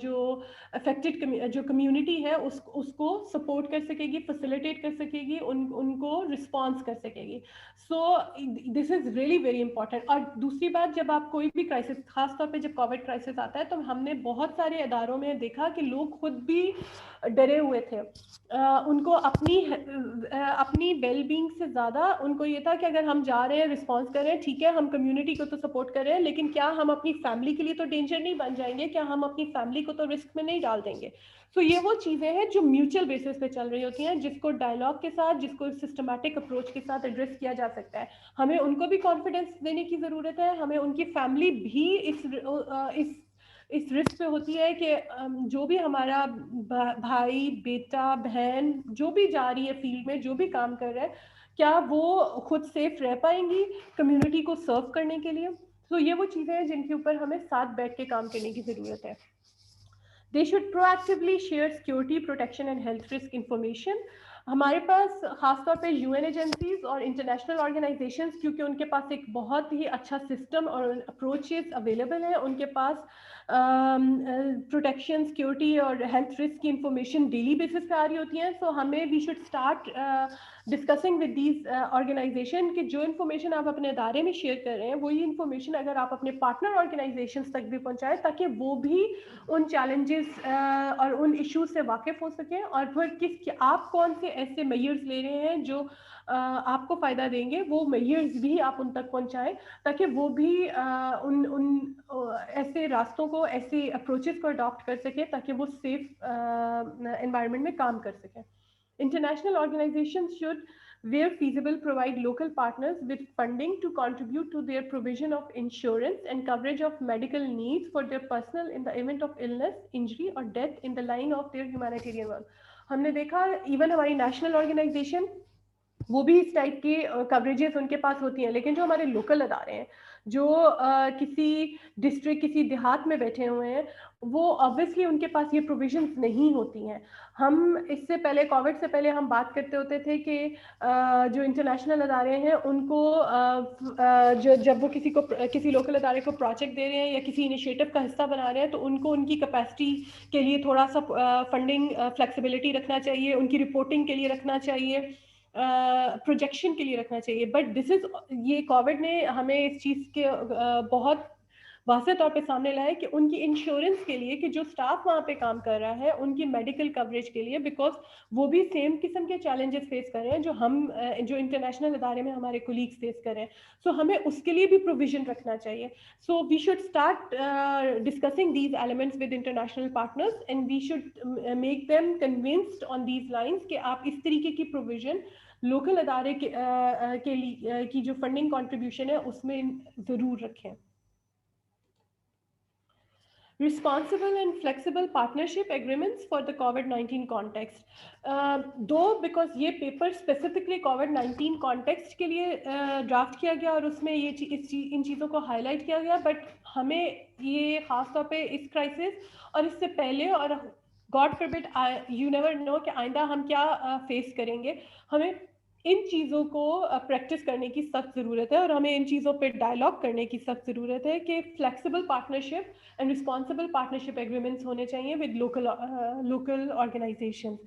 جو افیکٹڈ جو کمیونٹی ہے اس کو سپورٹ کر سکے گی، فیسیلیٹیٹ کر سکے گی، ان کو رسپانس کر سکے گی. سو this is really very important. اور دوسری بات، جب آپ کوئی بھی کرائسس، خاص طور پہ جب کووڈ کرائسس آتا ہے تو ہم نے بہت سارے اداروں میں دیکھا کہ لوگ خود بھی ڈرے ہوئے تھے. ان کو اپنی ویل بینگ سے زیادہ ان کو یہ تھا کہ اگر ہم جا رہے ہیں، رسپانس کر رہے ہیں، ٹھیک ہے ہم کمیونٹی کو تو سپورٹ کر رہے ہیں، لیکن کیا ہم اپنی فیملی کے لیے تو ڈینجر نہیں بن جائیں گے؟ کیا ہم اپنی فیملی کو تو رسک میں نہیں ڈال دیں گے؟ تو یہ وہ چیزیں ہیں جو میوچل بیسس پہ چل رہی ہوتی ہیں، جس کو ڈائلاگ کے ساتھ، جس کو سسٹمیٹک اپروچ کے ساتھ ایڈریس کیا جا سکتا ہے. ہمیں ان کو بھی کانفیڈینس دینے کی ضرورت ہے، ہمیں ان کی فیملی بھی اس رسک پہ ہوتی ہے کہ جو بھی ہمارا بھائی، بیٹا، بہن جو بھی جا رہی ہے فیلڈ میں، جو بھی کام کر رہا ہے، کیا وہ خود سیف رہ پائیں گی کمیونٹی کو سرو کرنے کے لیے. تو یہ وہ چیزیں ہیں جن کے اوپر ہمیں ساتھ بیٹھ کے کام کرنے کی ضرورت ہے. They should proactively share security, protection and health risk information. ہمارے پاس خاص طور پہ یو این ایجنسیز اور انٹرنیشنل آرگنائزیشنز، کیونکہ ان کے پاس ایک بہت ہی اچھا سسٹم اور اپروچز اویلیبل ہیں، ان کے پاس پروٹیکشن، سیکورٹی اور ہیلتھ رسک کی انفارمیشن ڈیلی بیسس پہ آ رہی ہوتی ہیں. سو ہمیں we should start discussing with these organisation کہ جو انفارمیشن آپ اپنے ادارے میں شیئر کر رہے ہیں وہی انفارمیشن اگر آپ اپنے پارٹنر آرگنائزیشنز تک بھی پہنچائیں، تاکہ وہ بھی ان چیلنجز اور ان ایشوز سے واقف ہو سکیں، اور پھر آپ کون سے ایسے میئرز لے رہے ہیں جو آپ کو فائدہ دیں گے، وہ میئرز بھی آپ ان تک پہنچائیں تاکہ وہ بھی ان ایسے راستوں کو، ایسے اپروچز کو اڈاپٹ کر سکیں تاکہ وہ سیف انوائرمنٹ میں کام کر سکیں. International organizations should, where feasible, provide local partners with funding to contribute to their provision of insurance and coverage of medical needs for their personnel in the event of illness, injury or death in the line of their humanitarian work. ہم نے دیکھا even ہماری national organization وہ بھی اس type کی coverages ان کے پاس ہوتی ہیں، لیکن جو ہمارے لوکل ادارے ہیں جو کسی ڈسٹرکٹ، کسی دیہات میں بیٹھے ہوئے ہیں، وہ آبویسلی ان کے پاس یہ پروویژنس نہیں ہوتی ہیں. ہم اس سے پہلے، کووڈ سے پہلے ہم بات کرتے ہوتے تھے کہ جو انٹرنیشنل ادارے ہیں ان کو جب وہ کسی لوکل ادارے کو پروجیکٹ دے رہے ہیں یا کسی انیشیٹو کا حصہ بنا رہے ہیں تو ان کو ان کی کیپیسٹی کے لیے تھوڑا سا فنڈنگ فلیکسیبلٹی رکھنا چاہیے، ان کی رپورٹنگ کے لیے رکھنا چاہیے، پروجیکشن کے لیے رکھنا چاہیے. بٹ یہ کووڈ نے ہمیں اس چیز کے بہت واضح طور پہ سامنے لایا کہ ان کی انشورنس کے لیے، کہ جو اسٹاف وہاں پہ کام کر رہا ہے ان کی میڈیکل کوریج کے لیے، بیکاز وہ بھی سیم قسم کے چیلنجز فیس کر رہے ہیں جو انٹرنیشنل ادارے میں ہمارے کولیگس فیس کر رہے ہیں. سو ہمیں اس کے لیے بھی پروویژن رکھنا چاہیے. So we should start discussing these elements with international partners and we should make them convinced on these lines کہ آپ اس طریقے کی پروویژن لوکل ادارے کے لیے کی جو فنڈنگ کنٹریبیوشن ہے اس میں ضرور رکھیں. Responsible and flexible partnership agreements for the COVID-19 context. Though because یہ پیپر اسپیسیفکلی COVID-19 context کے لیے ڈرافٹ کیا گیا اور اس میں ان چیزوں کو ہائی لائٹ کیا گیا، بٹ ہمیں یہ خاص طور پہ اس کرائسس اور اس سے پہلے، اور گاڈ فوربڈ یو نیور نو کہ آئندہ ہم کیا فیس کریں گے، ہمیں ان چیزوں کو پریکٹس کرنے کی سخت ضرورت ہے، اور ہمیں ان چیزوں پہ ڈائلاگ کرنے کی سخت ضرورت ہے کہ flexible partnership and responsible partnership agreements ہونے چاہیے with local organisations.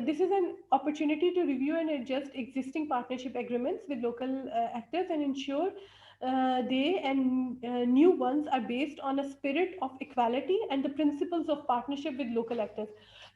This is an opportunity to review and adjust existing partnership agreements with local actors and ensure day and new ones are based on a spirit of equality and the principles of partnership with local actors.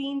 3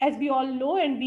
as we all know and we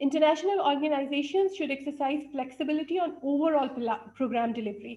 International organizations should exercise flexibility on overall program delivery.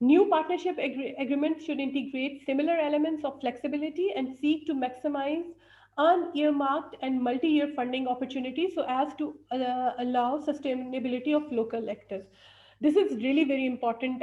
New partnership agreements should integrate similar elements of flexibility and seek to maximize unearmarked and multi-year funding opportunities so as to allow sustainability of local actors. This is really very important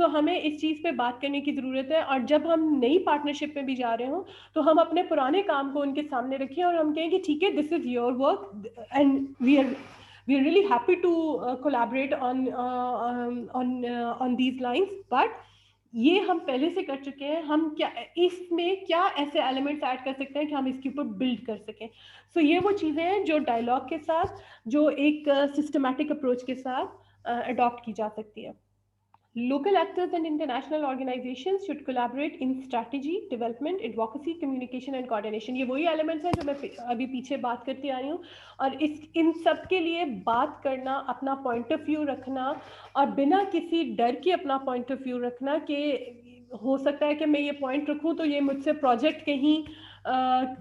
سو ہمیں اس چیز پہ بات کرنے کی ضرورت ہے. اور جب ہم نئی پارٹنرشپ میں بھی جا رہے ہوں تو ہم اپنے پرانے کام کو ان کے سامنے رکھیں اور ہم کہیں کہ ٹھیک ہے, this is your work and we are really happy to collaborate on these lines. But یہ ہم پہلے سے کر چکے ہیں, ہم کیا اس میں کیا ایسے ایلیمنٹس ایڈ کر سکتے ہیں کہ ہم اس کے اوپر بلڈ کر سکیں. سو یہ وہ چیزیں ہیں جو ڈائلاگ کے ساتھ, جو ایک سسٹمیٹک اپروچ کے ساتھ اڈاپٹ کی جا سکتی ہے. Local actors and international organizations should collaborate in strategy, development, advocacy, communication and coordination. یہ وہی ایلیمنٹس ہیں جو میں ابھی پیچھے بات کرتی آ رہی ہوں. اور ان سب کے لیے بات کرنا, اپنا پوائنٹ آف ویو رکھنا, اور بنا کسی ڈر کے اپنا پوائنٹ آف ویو رکھنا کہ ہو سکتا ہے کہ میں یہ پوائنٹ رکھوں تو یہ مجھ سے پروجیکٹ کہیں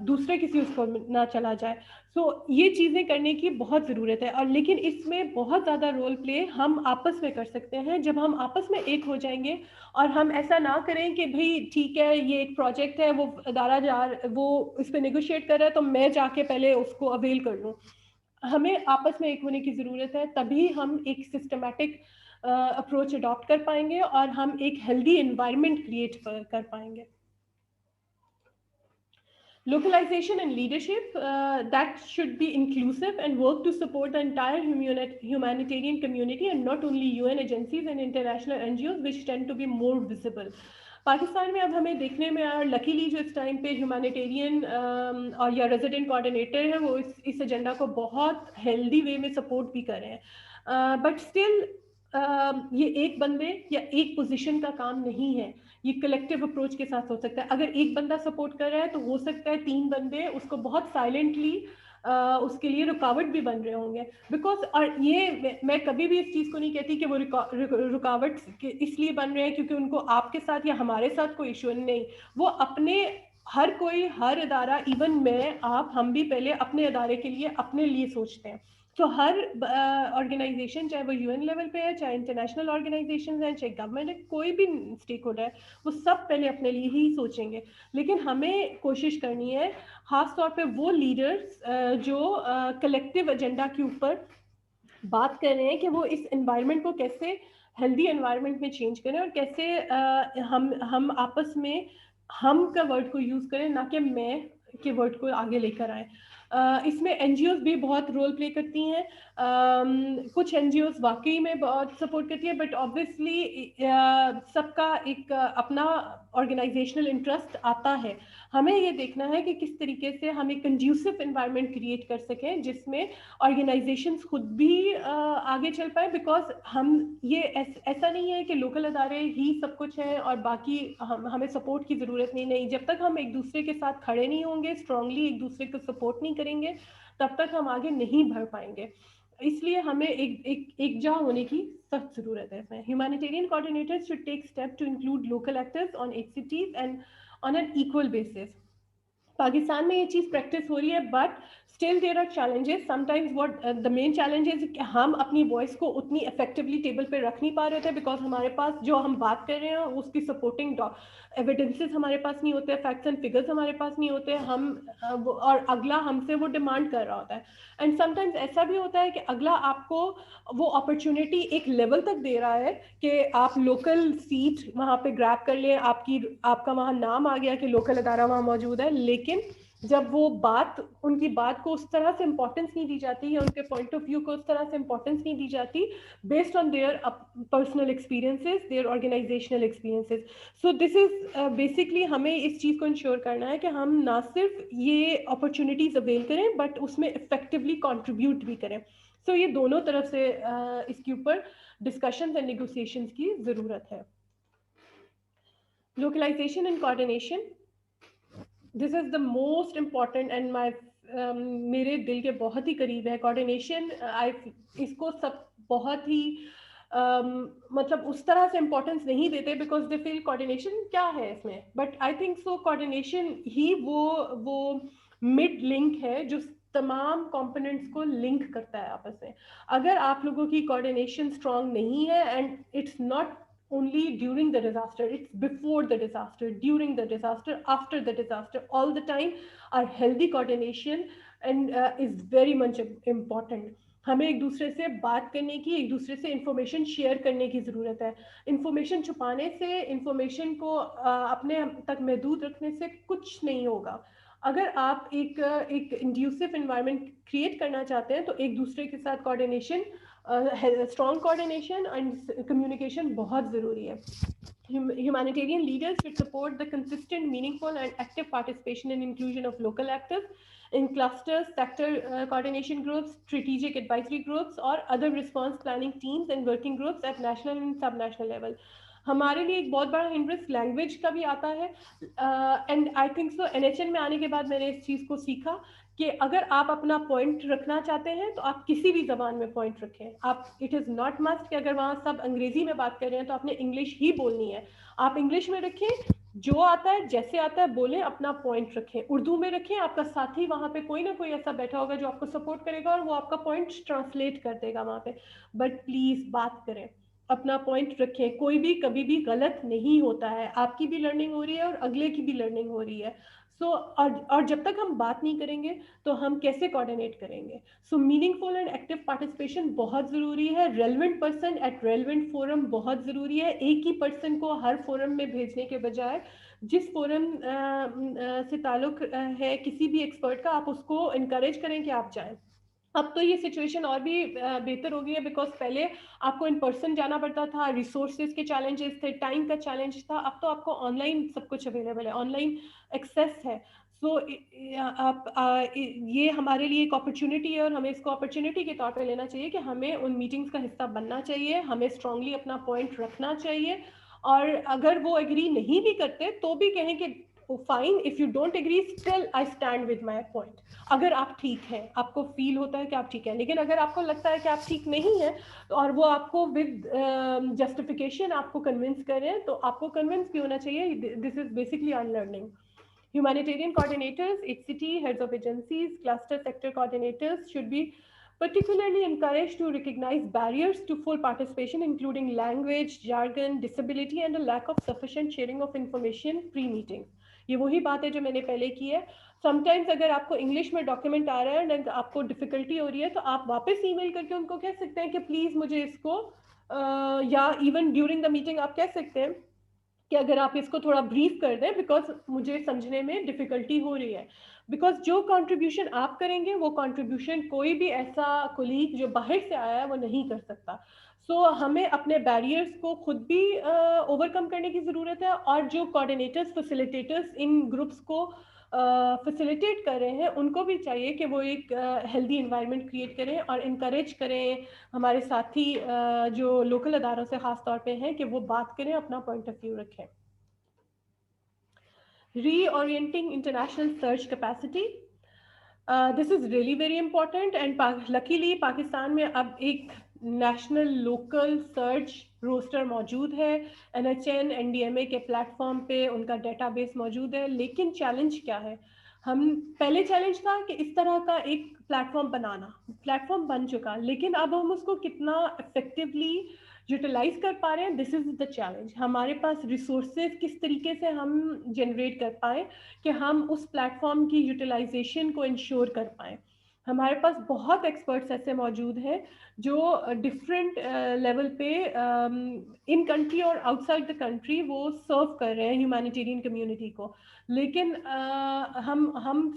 دوسرے کسی اس کو نہ چلا جائے. سو یہ چیزیں کرنے کی بہت ضرورت ہے. اور لیکن اس میں بہت زیادہ رول پلے ہم آپس میں کر سکتے ہیں جب ہم آپس میں ایک ہو جائیں گے. اور ہم ایسا نہ کریں کہ بھئی ٹھیک ہے یہ ایک پروجیکٹ ہے, وہ ادارہ وہ اس پہ نیگوشیٹ کر رہا ہے تو میں جا کے پہلے اس کو اویل کر لوں. ہمیں آپس میں ایک ہونے کی ضرورت ہے, تبھی ہم ایک سسٹمیٹک اپروچ اڈاپٹ کر پائیں گے اور ہم ایک ہیلدی انوائرمنٹ کریٹ کر پائیں گے. Localization and leadership that should be inclusive and work to support the entire humanitarian community and not only UN agencies and international NGOs which tend to be more visible. Pakistan میں اب ہمیں دیکھنے میں آیا, luckily جو اس ٹائم پہ humanitarian اور یا ریزیڈنٹ کوآرڈینیٹر ہیں وہ اس ایجنڈا کو بہت ہیلدی وے میں سپورٹ بھی کر رہے ہیں. بٹ اسٹل یہ ایک بندے یا ایک پوزیشن کا کام نہیں ہے, یہ کلیکٹیو اپروچ کے ساتھ ہو سکتا ہے. اگر ایک بندہ سپورٹ کر رہا ہے تو ہو سکتا ہے 3 بندے اس کو بہت سائلنٹلی اس کے لیے رکاوٹ بھی بن رہے ہوں گے. بیکاز اور یہ میں کبھی بھی اس چیز کو نہیں کہتی کہ وہ رکاوٹ اس لیے بن رہے ہیں کیونکہ ان کو آپ کے ساتھ یا ہمارے ساتھ کوئی ایشو نہیں. وہ اپنے ہر کوئی, ہر ادارہ, ایون میں, آپ, ہم بھی پہلے اپنے ادارے کے لیے اپنے لیے سوچتے ہیں. تو ہر آرگنائزیشن, چاہے وہ UN لیول پہ ہے, چاہے انٹرنیشنل آرگنائزیشنز ہیں, چاہے گورنمنٹ ہے, کوئی بھی اسٹیک ہولڈر ہے, وہ سب پہلے اپنے لیے ہی سوچیں گے. لیکن ہمیں کوشش کرنی ہے خاص طور پہ وہ لیڈرز جو کلیکٹیو ایجنڈا کے اوپر بات کر رہے ہیں کہ وہ اس انوائرمنٹ کو کیسے ہیلدی انوائرمنٹ میں چینج کریں اور کیسے ہم آپس میں ہم کا ورڈ کو یوز کریں, نہ کہ میں کے ورڈ کو آگے لے کر آئیں. اس میں NGOs بھی بہت رول پلے کرتی ہیں. کچھ NGOs واقعی میں بہت سپورٹ کرتی ہیں, بٹ آبویسلی سب کا ایک اپنا آرگنائزیشنل انٹرسٹ آتا ہے. ہمیں یہ دیکھنا ہے کہ کس طریقے سے ہم ایک کنڈیوسو انوائرمنٹ کریٹ کر سکیں جس میں آرگنائزیشنز خود بھی آگے چل پائیں. بیکاز ہم یہ ایسا نہیں ہے کہ لوکل ادارے ہی سب کچھ ہیں اور باقی ہمیں سپورٹ کی ضرورت نہیں. جب تک ہم ایک دوسرے کے ساتھ کھڑے نہیں ہوں گے, اسٹرانگلی ایک دوسرے کو سپورٹ نہیں کریں گے, تب تک ہم آگے نہیں بڑھ پائیں گے. اس لیے ہمیں ایک جا ہونے کی سخت ضرورت ہے. Humanitarian coordinators should take steps to include local actors on HCTs and on an equal basis. Pakistan میں یہ چیز پریکٹس ہو رہی ہے, but still there are challenges. Sometimes what the main challenge is کہ ہم اپنی وائس کو اتنی افیکٹولی ٹیبل پہ رکھ نہیں پا رہے تھے, بیکاز ہمارے پاس جو ہم بات کر رہے ہیں اس کی سپورٹنگ ایویڈنسز ہمارے پاس نہیں ہوتے, فیکٹس اینڈ فگرز ہمارے پاس نہیں ہوتے, اور اگلا ہم سے وہ ڈیمانڈ کر رہا ہوتا ہے. اینڈ سم ٹائمز ایسا بھی ہوتا ہے کہ اگلا آپ کو وہ اپرچونیٹی ایک لیول تک دے رہا ہے کہ آپ لوکل سیٹ وہاں پہ گریب کر لیں, آپ کا وہاں نام آ گیا کہ لوکل ادارہ وہاں موجود ہے, لیکن جب وہ بات, ان کی بات کو اس طرح سے امپورٹنس نہیں دی جاتی یا ان کے پوائنٹ آف ویو کو اس طرح سے امپورٹنس نہیں دی جاتی based on their personal experiences, their organisational experiences. So this is basically ہمیں اس چیز کو انشور کرنا ہے کہ ہم نہ صرف یہ اپرچونیٹیز اویل کریں بٹ اس میں افیکٹولی کنٹریبیوٹ بھی کریں. سو یہ دونوں طرف سے اس کے اوپر ڈسکشنز اینڈ نیگوسیشنز کی ضرورت ہے. Localization and coordination, this is the most important and میرے دل کے بہت ہی قریب ہے. کوآرڈینیشن اس کو سب بہت ہی مطلب اس طرح سے امپورٹنس نہیں دیتے بیکاز دے فیل کوآرڈینیشن کیا ہے اس میں, but I think so coordination ہی وہ مڈ لنک ہے جو تمام کمپوننٹس کو لنک کرتا ہے آپس میں. اگر آپ لوگوں کی کوآرڈینیشن اسٹرانگ نہیں ہے, and it's not only during the disaster, it's before the disaster, during the disaster, after the disaster, all the time, our healthy coordination and is very much important. ہمیں ایک دوسرے سے بات کرنے کی, ایک دوسرے سے انفارمیشن شیئر کرنے کی ضرورت ہے. انفارمیشن چھپانے سے, انفارمیشن کو اپنے تک محدود رکھنے سے کچھ نہیں ہوگا. اگر آپ ایک انڈیوسو انوائرمنٹ کریٹ کرنا چاہتے ہیں تو ایک دوسرے کے ساتھ coordination, strong coordination and communication بہت ضروری ہے. Humanitarian leaders should support the consistent, meaningful and active participation and inclusion of local actors in clusters, sector coordination groups, strategic advisory groups or other response planning teams and working groups at national and sub-national level. ہمارے لیے ایک بہت بڑا hindrance language کا بھی آتا ہے, and I think so NHN میں آنے کے بعد میں نے اس چیز کو سیکھا کہ اگر آپ اپنا پوائنٹ رکھنا چاہتے ہیں تو آپ کسی بھی زبان میں پوائنٹ رکھیں. آپ اٹ از ناٹ مسٹ کہ اگر وہاں سب انگریزی میں بات کر رہے ہیں تو آپ نے انگلش ہی بولنی ہے. آپ انگلش میں رکھیں, جو آتا ہے جیسے آتا ہے بولیں, اپنا پوائنٹ رکھیں. اردو میں رکھیں, آپ کا ساتھی وہاں پہ کوئی نہ کوئی ایسا بیٹھا ہوگا جو آپ کو سپورٹ کرے گا اور وہ آپ کا پوائنٹ ٹرانسلیٹ کر دے گا وہاں پہ. بٹ پلیز بات کریں, اپنا پوائنٹ رکھیں. کوئی بھی کبھی بھی غلط نہیں ہوتا ہے. آپ کی بھی لرننگ ہو رہی ہے اور اگلے کی بھی لرننگ ہو رہی ہے. سو اور جب تک ہم بات نہیں کریں گے تو ہم کیسے کوآرڈینیٹ کریں گے. So meaningful and active participation بہت ضروری ہے. Relevant person at relevant forum بہت ضروری ہے. ایک ہی پرسن کو ہر فورم میں بھیجنے کے بجائے جس فورم سے تعلق ہے کسی بھی ایکسپرٹ کا, آپ اس کو انکریج کریں کہ آپ جائیں. اب تو یہ سچویشن اور بھی بہتر ہو گئی ہے بیکاز پہلے آپ کو ان پرسن جانا پڑتا تھا, ریسورسز کے چیلنجز تھے, ٹائم کا چیلنج تھا. اب تو آپ کو آن لائن سب کچھ اویلیبل ہے, آن لائن ایکسیس ہے. سو یہ ہمارے لیے ایک اپرچونٹی ہے اور ہمیں اس کو اپرچونٹی کے طور پہ لینا چاہیے کہ ہمیں ان میٹنگز کا حصہ بننا چاہیے, ہمیں اسٹرانگلی اپنا پوائنٹ رکھنا چاہیے. اور اگر وہ ایگری نہیں بھی کرتے تو بھی کہیں کہ fine, if you don't agree still I stand with my point. اگر آپ ٹھیک ہیں, آپ کو فیل ہوتا ہے کہ آپ ٹھیک ہیں, لیکن اگر آپ کو لگتا ہے کہ آپ ٹھیک نہیں ہیں اور وہ آپ کو ود جسٹیفیکیشن آپ کو کنونس کریں تو آپ کو کنونس بھی ہونا چاہیے. This is basically in learning. Humanitarian coordinators, HCT, heads of agencies, cluster sector coordinators should be particularly encouraged to recognize barriers to full participation, including language, jargon, disability, and a lack of sufficient sharing of information pre-meeting. یہ وہی بات ہے جو میں نے پہلے کی ہے. سم ٹائمز اگر آپ کو انگلش میں ڈاکیومنٹ آ رہا ہے اینڈ آپ کو ڈفیکلٹی ہو رہی ہے تو آپ واپس ای میل کر کے ان کو کہہ سکتے ہیں کہ پلیز مجھے اس کو, یا ایون ڈیورنگ دا میٹنگ آپ کہہ سکتے ہیں کہ اگر آپ اس کو تھوڑا بریف کر دیں بیکاز مجھے سمجھنے میں ڈفیکلٹی ہو رہی ہے. بیکاز جو کنٹریبیوشن آپ کریں گے وہ کنٹریبیوشن کوئی بھی ایسا کولیگ جو باہر سے آیا ہے وہ نہیں کر سکتا. سو ہمیں اپنے بیریئرس کو خود بھی اوور کم کرنے کی ضرورت ہے, اور جو کوآرڈینیٹرس, فیسیلیٹیٹرس ان گروپس کو فیسیلیٹیٹ کر رہے ہیں ان کو بھی چاہیے کہ وہ ایک ہیلدی انوائرمنٹ کریٹ کریں اور انکریج کریں ہمارے ساتھی جو لوکل اداروں سے خاص طور پہ ہیں کہ وہ بات کریں, اپنا پوائنٹ آف ویو رکھیں. Reorienting international search capacity. This is really very important and luckily Pakistan میں اب ایک نیشنل لوکل سرچ روسٹر موجود ہے. NHN NDMA کے پلیٹ فارم پہ ان کا ڈیٹا بیس موجود ہے. لیکن چیلنج کیا ہے, ہم پہلے چیلنج تھا کہ اس طرح کا ایک پلیٹ فارم بنانا, پلیٹ فارم بن چکا, لیکن اب ہم اس کو کتنا افیکٹولی یوٹیلائز کر پا رہے ہیں, دس از دا چیلنج. ہمارے پاس ریسورسز کس طریقے سے ہم جنریٹ کر پائیں کہ ہم اس پلیٹ فارم کی یوٹیلائزیشن کو انشور کر پائیں. ہمارے پاس بہت ایکسپرٹس ایسے موجود ہیں جو ڈفرینٹ لیول پہ ان کنٹری اور آؤٹ سائڈ دا کنٹری وہ سرو کر رہے ہیں ہیومینیٹیرین کمیونٹی کو, لیکن ہم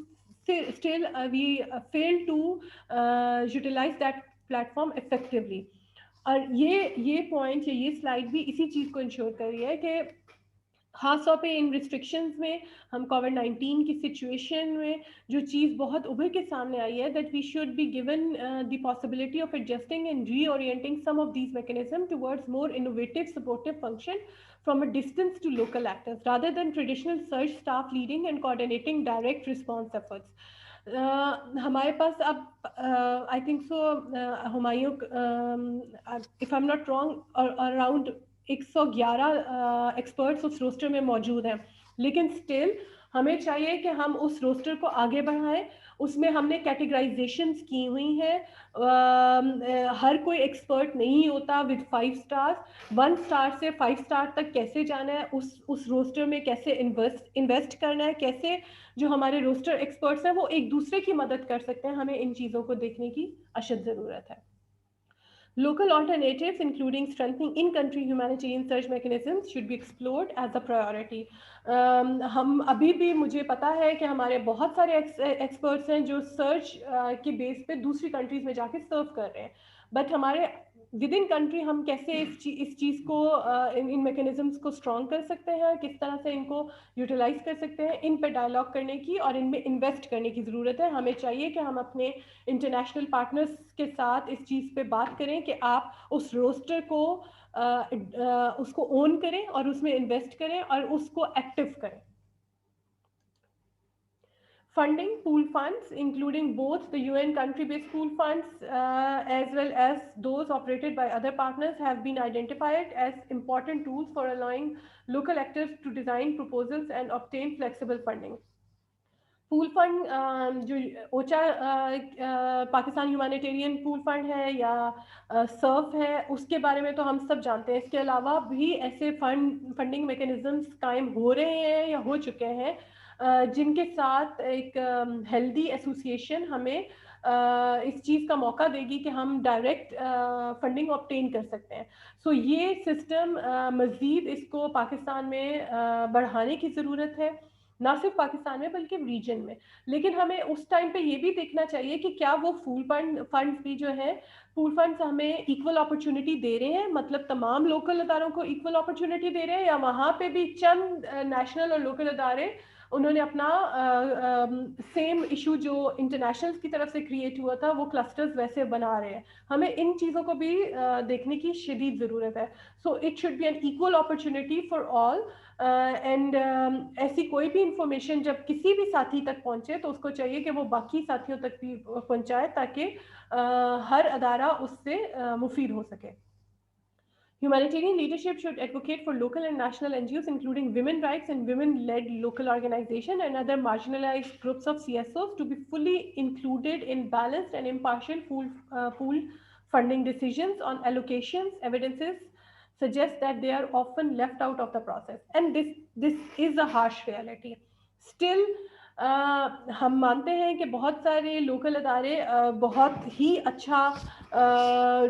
still we fail to utilize that platform effectively. اور یہ پوائنٹ یا یہ سلائڈ بھی اسی چیز کو انشور کر رہی ہے کہ خاص طور پہ ان ریسٹرکشنز میں, ہم کووڈ-19 کی سچویشن میں جو چیز بہت ابھر کے سامنے آئی ہے, that we should be given the possibility of adjusting and reorienting some of these mechanism towards more innovative supportive function from a distance to local actors rather than traditional search staff leading and coordinating direct response efforts. ہمارے پاس اب I think so Humayun, if I'm not wrong, around 111 experts اس roster میں موجود ہیں, لیکن still ہمیں چاہیے کہ ہم اس روسٹر کو آگے بڑھائیں. اس میں ہم نے کیٹیگرائزیشنز کی ہوئی ہیں. ہر کوئی ایکسپرٹ نہیں ہوتا ود 5 اسٹارز. 1 اسٹار سے 5 اسٹار تک کیسے جانا ہے, اس روسٹر میں کیسے انویسٹ کرنا ہے, کیسے جو ہمارے روسٹر ایکسپرٹس ہیں وہ ایک دوسرے کی مدد کر سکتے ہیں, ہمیں ان چیزوں کو دیکھنے کی اشد ضرورت ہے. Local alternatives, including strengthening in-country humanitarian surge mechanisms, should be explored as a priority. ہم ابھی بھی مجھے پتا ہے کہ ہمارے بہت سارے ایکسپرٹس ہیں جو سرچ کے بیس پہ دوسری کنٹریز میں جا کے سرو کر رہے ہیں, بٹ ہمارے ود ان کنٹری ہم کیسے اس چیز کو ان میکینزمس کو اسٹرانگ کر سکتے ہیں, کس طرح سے ان کو یوٹیلائز کر سکتے ہیں, ان پہ ڈائلاگ کرنے کی اور ان میں انویسٹ کرنے کی ضرورت ہے. ہمیں چاہیے کہ ہم اپنے انٹرنیشنل پارٹنرس کے ساتھ اس چیز پہ بات کریں کہ آپ اس روسٹر کو اس کو اون کریں اور اس میں انویسٹ کریں اور اس کو ایکٹیو کریں. Funding pool funds, including both the UN country-based pool funds as well as those operated by other partners, have been identified as important tools for allowing local actors to design proposals and obtain flexible funding. Pool fund جو OCHA Pakistan humanitarian پول fund ہے یا Surf ہے, اس کے بارے میں تو ہم سب جانتے ہیں. اس کے علاوہ بھی ایسے فنڈنگ میکینزمس قائم ہو رہے ہیں یا ہو چکے ہیں جن کے ساتھ ایک ہیلدی ایسوسیشن ہمیں اس چیز کا موقع دے گی کہ ہم ڈائریکٹ فنڈنگ آبٹین کر سکتے ہیں. سو یہ سسٹم مزید اس کو پاکستان میں بڑھانے کی ضرورت ہے, نہ صرف پاکستان میں بلکہ ریجن میں. لیکن ہمیں اس ٹائم پہ یہ بھی دیکھنا چاہیے کہ کیا وہ فنڈز بھی جو ہے پول فنڈز ہمیں ایکول اپرچونٹی دے رہے ہیں, مطلب تمام لوکل اداروں کو ایکول اپرچونٹی دے رہے ہیں, یا وہاں پہ بھی چند نیشنل اور لوکل ادارے انہوں نے اپنا سیم ایشو جو انٹرنیشنل کی طرف سے کریٹ ہوا تھا وہ کلسٹرز ویسے بنا رہے ہیں. ہمیں ان چیزوں کو بھی دیکھنے کی شدید ضرورت ہے. So it should be an equal opportunity for all. And ایسی کوئی بھی انفارمیشن جب کسی بھی ساتھی تک پہنچے تو اس کو چاہیے کہ وہ باقی ساتھیوں تک بھی پہنچائے تاکہ ہر ادارہ اس سے مفید ہو سکے. Humanitarian leadership should advocate for local and national NGOs, including women rights and women-led local organizations and other marginalized groups of CSOs, to be fully included in balanced and impartial pool funding decisions on allocations. Evidences suggest that they are often left out of the process, and this is a harsh reality. Still, ہم مانتے ہیں کہ بہت سارے local ادارے بہت ہی اچھا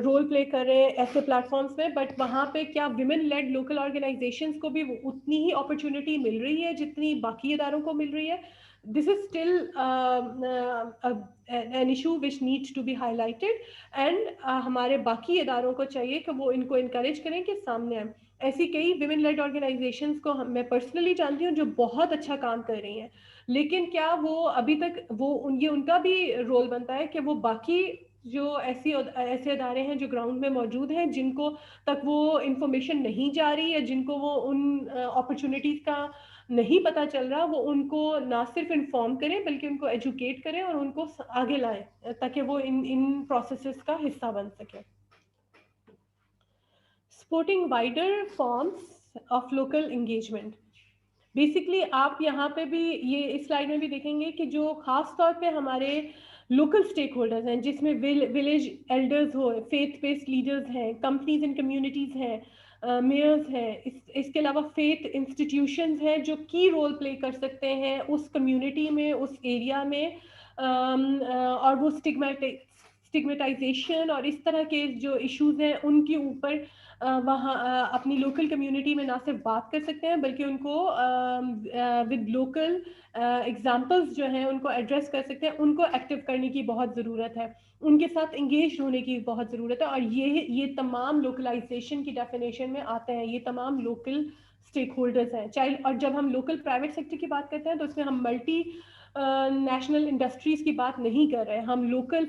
role play کر رہے ہیں ایسے پلیٹ فارمس میں, بٹ وہاں پہ کیا ویمن لیڈ لوکل آرگنائزیشنس کو بھی اتنی ہی اپرچونٹی مل رہی ہے جتنی باقی اداروں کو مل رہی ہے؟ This is still an issue which needs to be highlighted, and ہمارے باقی اداروں کو چاہیے کہ وہ ان کو انکریج کریں کہ سامنے آئیں. ایسی کئی ویمن لیڈ آرگنائزیشنس کو میں پرسنلی جانتی ہوں جو بہت اچھا کام کر رہی ہیں, لیکن کیا وہ ابھی تک یہ ان کا بھی رول بنتا ہے کہ وہ باقی جو ایسے ادارے ہیں جو گراؤنڈ میں موجود ہیں جن کو تک وہ انفارمیشن نہیں جا رہی ہے, جن کو وہ ان اپرچونیٹیز کا نہیں پتہ چل رہا, وہ ان کو نہ صرف انفارم کریں بلکہ ان کو ایجوکیٹ کریں اور ان کو آگے لائیں تاکہ وہ ان پروسیسز کا حصہ بن سکے. Supporting wider forms of local engagement. Basically آپ یہاں پہ بھی یہ اس سلائیڈ میں بھی دیکھیں گے کہ جو خاص طور پہ ہمارے لوکل اسٹیک ہولڈرز ہیں, جس میں ولیج ایلڈرز ہو, فیتھ بیسڈ لیڈرز ہیں, کمپنیز اینڈ کمیونٹیز ہیں, میئرز ہیں, اس کے علاوہ فیتھ انسٹیٹیوشنز ہیں جو کی رول پلے کر سکتے ہیں اس کمیونٹی میں, اس ایریا میں, اور وہ اسٹگمیٹائزیشن اور اس طرح کے جو ایشوز ہیں ان کے اوپر وہاں اپنی لوکل کمیونٹی میں نہ صرف بات کر سکتے ہیں بلکہ ان کو ود لوکل ایگزامپلس جو ہیں ان کو ایڈریس کر سکتے ہیں. ان کو ایکٹیو کرنے کی بہت ضرورت ہے, ان کے ساتھ انگیج ہونے کی بہت ضرورت ہے, اور یہ تمام لوکلائزیشن کی ڈیفینیشن میں آتے ہیں. یہ تمام لوکل اسٹیک ہولڈرز ہیں. چاہے اور جب ہم لوکل پرائیویٹ سیکٹر کی بات کرتے ہیں تو اس میں ہم ملٹی نیشنل انڈسٹریز کی بات نہیں کر رہے. ہم لوکل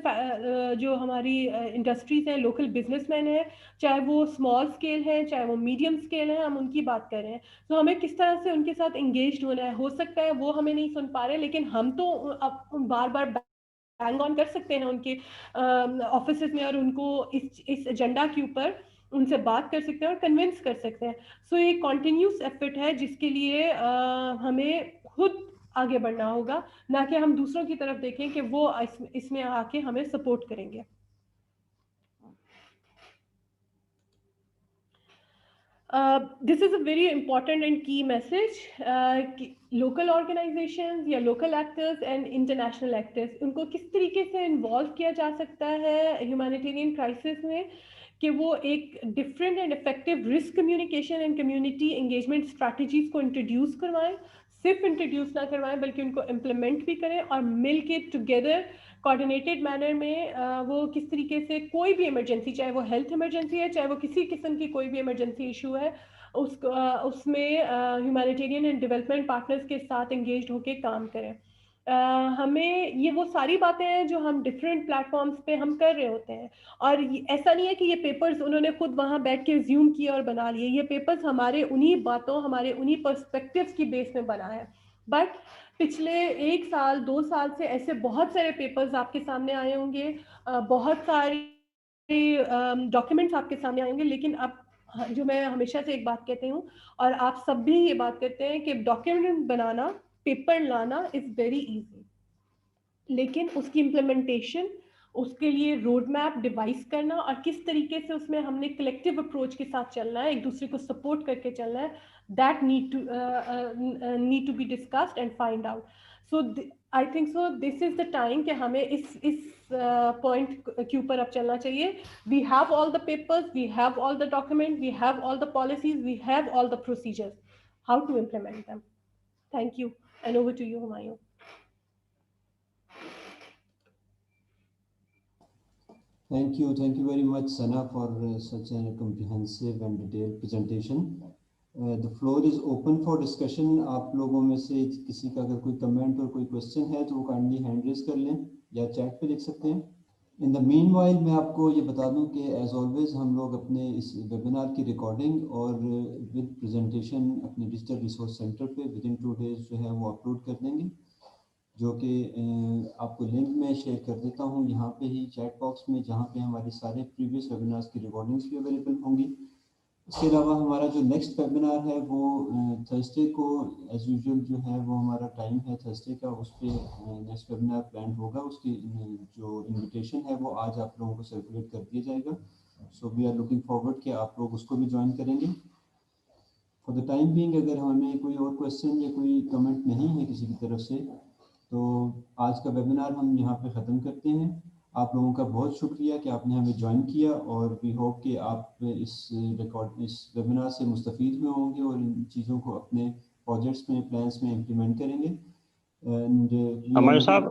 جو ہماری انڈسٹریز ہیں, لوکل بزنس مین ہیں, چاہے وہ اسمال اسکیل ہے چاہے وہ میڈیم اسکیل ہے, ہم ان کی بات کر رہے ہیں. تو ہمیں کس طرح سے ان کے ساتھ انگیجڈ ہونا ہے. ہو سکتا ہے وہ ہمیں نہیں سن پا رہے, لیکن ہم تو بار بار بینگ آن کر سکتے ہیں ان کے آفیسز میں اور ان کو اس ایجنڈا کے اوپر ان سے بات کر سکتے ہیں اور کنونس کر سکتے ہیں. سو یہ کنٹینیوس ایفرٹ ہے جس کے لیے ہمیں خود آگے بڑھنا ہوگا, نہ کہ ہم دوسروں کی طرف دیکھیں کہ وہ اس میں آ کے ہمیں سپورٹ کریں گے. This is a very important and key message. Local organizations یا local actors and international actors ان کو کس طریقے سے انوالو کیا جا سکتا ہے ہیومینیٹیرین کرائسس میں. کہ وہ ایک different and effective risk communication and community engagement strategies کو انٹروڈیوس کروائیں, صرف انٹروڈیوس نہ کروائیں بلکہ ان کو امپلیمنٹ بھی کریں, اور مل کے ٹوگیدر کوآرڈینیٹڈ مینر میں وہ کس طریقے سے کوئی بھی ایمرجنسی, چاہے وہ ہیلتھ ایمرجنسی ہے, چاہے وہ کسی قسم کی کوئی بھی ایمرجنسی ایشو ہے, اس میں ہیومینیٹیرین اینڈ ڈیولپمنٹ پارٹنرز کے ساتھ انگیجڈ ہو کے کام کریں. ہمیں یہ وہ ساری باتیں ہیں جو ہم ڈفرینٹ پلیٹ فارمز پہ ہم کر رہے ہوتے ہیں, اور ایسا نہیں ہے کہ یہ پیپرز انہوں نے خود وہاں بیٹھ کے زیوم کیے اور بنا لیے, یہ پیپرز ہمارے انہی باتوں, ہمارے انہی پرسپیکٹیوز کی بیس میں بنا ہے. بٹ پچھلے 1 سال 2 سال سے ایسے بہت سارے پیپرز آپ کے سامنے آئے ہوں گے, بہت ساری ڈاکیومنٹس آپ کے سامنے آئیں گے, لیکن اب جو میں ہمیشہ سے ایک بات کہتی ہوں اور آپ سب بھی یہ بات کرتے ہیں کہ ڈاکیومنٹ بنانا, پیپر لانا از ویری ایزی, لیکن اس کی امپلیمنٹیشن, اس کے لیے روڈ میپ ڈیوائس کرنا اور کس طریقے سے اس میں ہم نے کلیکٹیو اپروچ کے ساتھ چلنا ہے, ایک دوسرے کو سپورٹ کر کے چلنا ہے, that need to be discussed and find out. So I think so this is the time کہ ہمیں اس پوائنٹ کے اوپر اب چلنا چاہیے. We have all the papers, we have all the documents, we have all the policies, we have all the procedures. How to implement them? Thank you, and over to you, Humayun. Thank you very much, Sana, for such a comprehensive and detailed presentation. The floor is open for discussion. آپ لوگوں میں سے کسی کا اگر کوئی comment اور کوئی کوشچن ہے تو وہ کائنڈلی ہینڈ ریز کر لیں یا چیٹ پہ لکھ سکتے ہیں. ان دا مین وائل میں آپ کو یہ بتا دوں کہ ایز آلویز ہم لوگ اپنے اس ویبینار کی ریکارڈنگ اور ود پریزنٹیشن اپنے ڈیجیٹل ریسورس سینٹر پہ ود ان 2 days جو ہے وہ اپلوڈ کر دیں گے, جو کہ آپ کو لنک میں شیئر کر دیتا ہوں یہاں پہ ہی چیٹ باکس میں, جہاں پہ ہمارے سارے پریویس ویبینارز کی ریکارڈنگس بھی اویلیبل ہوں گی. اس کے علاوہ ہمارا جو نیکسٹ ویبینار ہے وہ تھرسڈے کو ایز یوزول جو ہے وہ ہمارا ٹائم ہے تھرسڈے کا, اس پہ نیکسٹ ویبینار پلان ہوگا. اس کی جو انویٹیشن ہے وہ آج آپ لوگوں کو سرکولیٹ کر دیا جائے گا. سو وی آر لوکنگ فارورڈ کہ آپ لوگ اس کو بھی جوائن کریں گے. فار دا ٹائم بینگ اگر ہمیں کوئی اور کویشچن یا کوئی کمنٹ نہیں ہے کسی کی طرف سے تو آج کا ویبینار ہم یہاں پہ ختم کرتے ہیں. آپ لوگوں کا بہت شکریہ کہ آپ نے ہمیں جوائن کیا, اور وی ہوپ کہ آپ اس ویبینار سے مستفید ہوئے ہوں گے اور ان چیزوں کو اپنے پروجیکٹس میں, پلانس میں امپلیمنٹ کریں گے. ہمارے صاحب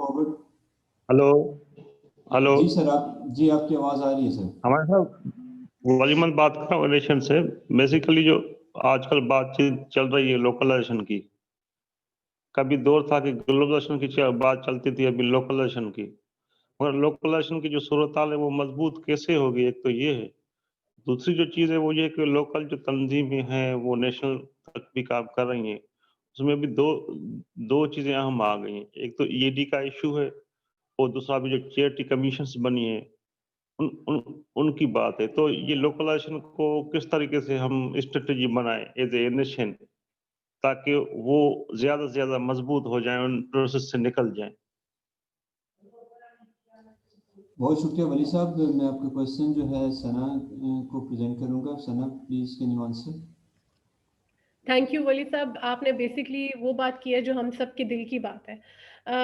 ہلو جی سر, آپ کی آواز آ رہی ہے سر. ہمارے صاحب ولیمت بات کر رہا ہوں الیکشن سے. بیسیکلی جو آج کل بات چیت چل رہی ہے لوکلائزیشن کی, کبھی دور تھا کہ گلوبلائزیشن کی بات چلتی تھی, ابھی لوکلائزیشن کی. مگر لوکلائزیشن کی جو صورتحال ہے وہ مضبوط کیسے ہوگی, ایک تو یہ ہے. دوسری جو چیز ہے وہ یہ کہ لوکل جو تنظیمیں ہیں وہ نیشنل تک بھی کام کر رہی ہیں. اس میں بھی دو چیزیں اہم آ گئی ہیں. ایک تو EAD کا ایشو ہے, اور دوسرا بھی جو چیئرٹی کمیشنز بنی ہیں ان کی بات ہے. تو یہ لوکلائزیشن کو کس طریقے سے ہم اسٹریٹجی بنائیں ایز اے نیشن, تاکہ وہ زیادہ سے زیادہ مضبوط ہو جائیں, ان پروسیس سے نکل جائیں. بہت شکریہ ولی صاحب. میں آپ کا کویشچن جو ہے ثنا کو پریزنٹ کروں گا. Sana please can you answer. Thank you Wali sahab, آپ نے بیسکلی وہ بات کی ہے جو ہم سب کے دل کی بات ہے,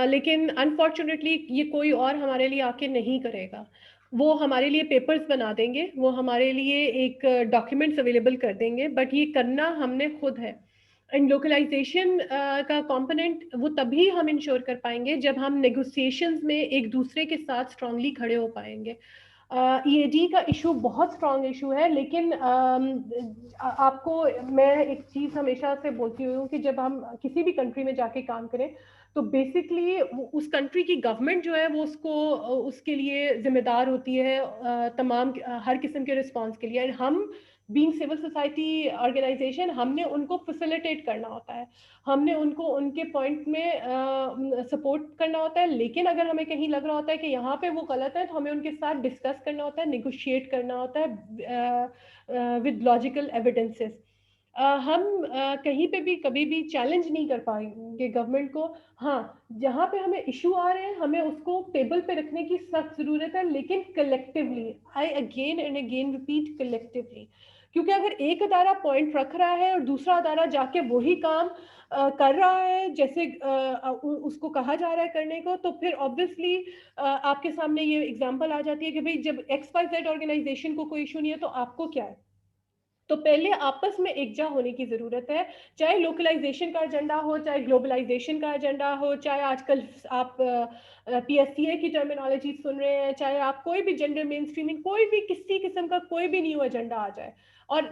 لیکن انفارچونیٹلی یہ کوئی اور ہمارے لیے آ کے نہیں کرے گا. وہ ہمارے لیے پیپرز بنا دیں گے, وہ ہمارے لیے ایک ڈاکیومنٹس اویلیبل کر دیں گے, بٹ یہ کرنا ہم نے خود ہے. ان لوکلائزیشن کا کمپوننٹ وہ تبھی ہم انشور کر پائیں گے جب ہم نیگوسیشنز میں ایک دوسرے کے ساتھ اسٹرانگلی کھڑے ہو پائیں گے. EAD کا ایشو بہت اسٹرانگ ایشو ہے, لیکن آپ کو میں ایک چیز ہمیشہ سے بولتی ہوئی ہوں کہ جب ہم کسی بھی کنٹری میں جا کے کام کریں تو بیسکلی اس کنٹری کی گورنمنٹ جو ہے وہ اس کے لیے ذمہ دار ہوتی ہے تمام ہر قسم کے رسپانس کے لیے. اینڈ ہم بینگ سول سوسائٹی آرگنائزیشن, ہم نے ان کو فیسیلیٹیٹ کرنا ہوتا ہے, ہم نے ان کو ان کے پوائنٹ میں سپورٹ کرنا ہوتا ہے. لیکن اگر ہمیں کہیں لگ رہا ہوتا ہے کہ یہاں پہ وہ غلط ہے تو ہمیں ان کے ساتھ ڈسکس کرنا ہوتا ہے, نیگوشیٹ کرنا ہوتا ہے ود لاجیکل ایویڈنسز. ہم کہیں پہ بھی کبھی بھی چیلنج نہیں کر پائیں گے گورنمنٹ کو. ہاں, جہاں پہ ہمیں ایشو آ رہے ہیں ہمیں اس کو ٹیبل پہ رکھنے کی سخت ضرورت ہے, لیکن collectively, I again and again repeat, collectively, کیونکہ اگر ایک ادارہ پوائنٹ رکھ رہا ہے اور دوسرا ادارہ جا کے وہی کام کر رہا ہے جیسے اس کو کہا جا رہا ہے کرنے کو, تو پھر obviously آپ کے سامنے یہ ایگزامپل آ جاتی ہے کہ بھئی جب XYZ آرگنائزیشن کو کوئی ایشو نہیں ہے تو آپ کو کیا ہے. تو پہلے آپس میں ایک جا ہونے کی ضرورت ہے, چاہے لوکلائزیشن کا ایجنڈا ہو, چاہے گلوبلائزیشن کا ایجنڈا ہو, چاہے آج کل آپ PSCA کی ٹرمینالوجی سن رہے ہیں, چاہے آپ کوئی بھی جینڈر مین اسٹریمنگ, کوئی بھی کسی قسم کا کوئی بھی نیو ایجنڈا آ جائے. اور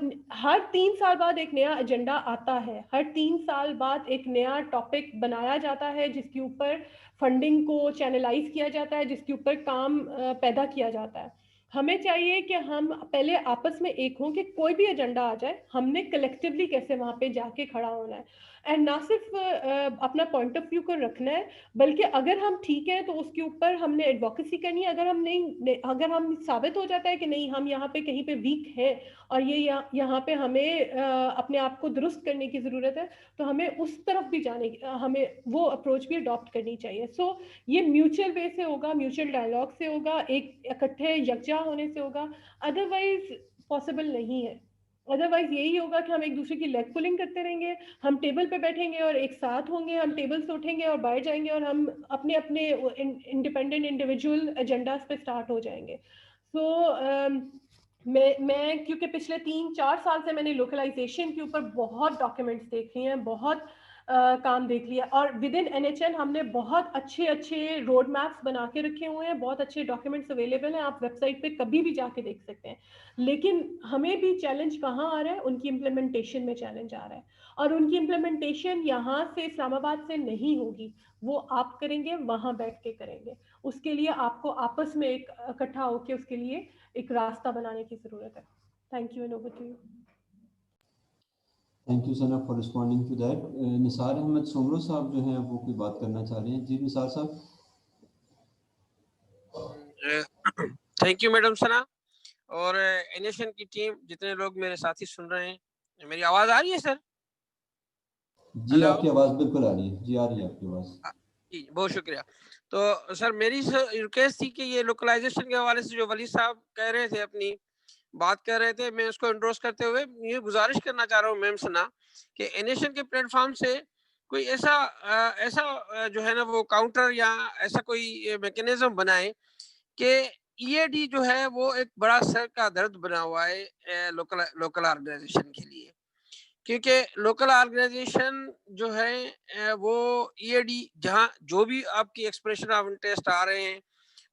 ہر 3 سال بعد ایک نیا ایجنڈا آتا ہے, ہر 3 سال بعد ایک نیا ٹاپک بنایا جاتا ہے جس کے اوپر فنڈنگ کو چینلائز کیا جاتا ہے, جس کے اوپر کام پیدا کیا جاتا ہے. ہمیں چاہیے کہ ہم پہلے آپس میں ایک ہوں کہ کوئی بھی ایجنڈا آ جائے ہم نے کلیکٹیولی کیسے وہاں پہ جا کے کھڑا ہونا ہے, اینڈ نہ صرف اپنا پوائنٹ آف ویو کو رکھنا ہے بلکہ اگر ہم ٹھیک ہے تو اس کے اوپر ہم نے ایڈوکیسی کرنی ہے. اگر ہم نہیں, اگر ہم ثابت ہو جاتا ہے کہ نہیں ہم یہاں پہ کہیں پہ ویک ہیں اور یہ یہاں پہ ہمیں اپنے آپ کو درست کرنے کی ضرورت ہے تو ہمیں اس طرف بھی جانے کی, ہمیں وہ اپروچ بھی اڈاپٹ کرنی چاہیے. سو یہ میوچل وے سے ہوگا, میوچل ڈائلاگ سے ہوگا, ایک اکٹھے یکجا ہونے سے ہوگا, ادروائز پاسبل نہیں ہے. ادروائز یہی ہوگا کہ ہم ایک دوسرے کی لیگ پولنگ کرتے رہیں گے, ہم ٹیبل پہ بیٹھیں گے اور ایک ساتھ ہوں گے, ہم ٹیبل سے اٹھیں گے اور باہر جائیں گے اور ہم اپنے اپنے انڈیپینڈنٹ انڈیویجول ایجنڈاز پہ اسٹارٹ ہو جائیں گے. سو میں کیونکہ پچھلے 3-4 سال سے میں نے لوکلائزیشن کے اوپر بہت ڈاکیومنٹس دیکھ لیے ہیں, بہت کام دیکھ لیا, اور ود ان NHN ہم نے بہت اچھے روڈ میپس بنا کے رکھے ہوئے ہیں, بہت اچھے ڈاکیومنٹس اویلیبل ہیں, آپ ویب سائٹ پہ کبھی بھی جا کے دیکھ سکتے ہیں. لیکن ہمیں بھی چیلنج کہاں آ رہا ہے, ان کی امپلیمنٹیشن میں چیلنج آ رہا ہے, اور ان کی امپلیمنٹیشن یہاں سے اسلام آباد سے نہیں ہوگی, وہ آپ کریں گے, وہاں بیٹھ کے کریں گے. اس کے لیے آپ کو آپس میں ایک اکٹھا ہو کے اس کے لیے ایک راستہ بنانے کی ضرورت ہے. Thank you and over to you. Thank you Sana for responding to that. Nisar Ahmed Soomro صاحب جو ہیں وہ کوئی بات کرنا چاہ رہے ہیں. جی نثار صاحب. تھینک یو میڈم سنا اور NHN کی ٹیم, جتنے لوگ میرے ساتھی سن رہے ہیں. میری آواز آ رہی ہے سر؟ جی آپ کی آواز بالکل آ رہی ہے. جی آ رہی ہے آپ کی آواز. جی بہت شکریہ. تو سر میری ریکویسٹ تھی کہ یہ لوکلائزیشن کے حوالے سے جو ولی صاحب کہہ رہے تھے, اپنی بات کر رہے تھے, میں اس کو انڈورس کرتے ہوئے یہ گزارش کرنا چاہ رہا ہوں میم سنا کہ NHN کے پلیٹ فارم سے کوئی ایسا جو ہے نا وہ کاؤنٹر یا ایسا کوئی میکینزم بنائے کہ EAD جو ہے وہ ایک بڑا سر کا درد بنا ہوا ہے لوکل آرگنائزیشن کے لیے. کیونکہ لوکل آرگنائزیشن جو ہے وہ EAD جہاں جو بھی آپ کی ایکسپریشن آف انٹرسٹ آ رہے ہیں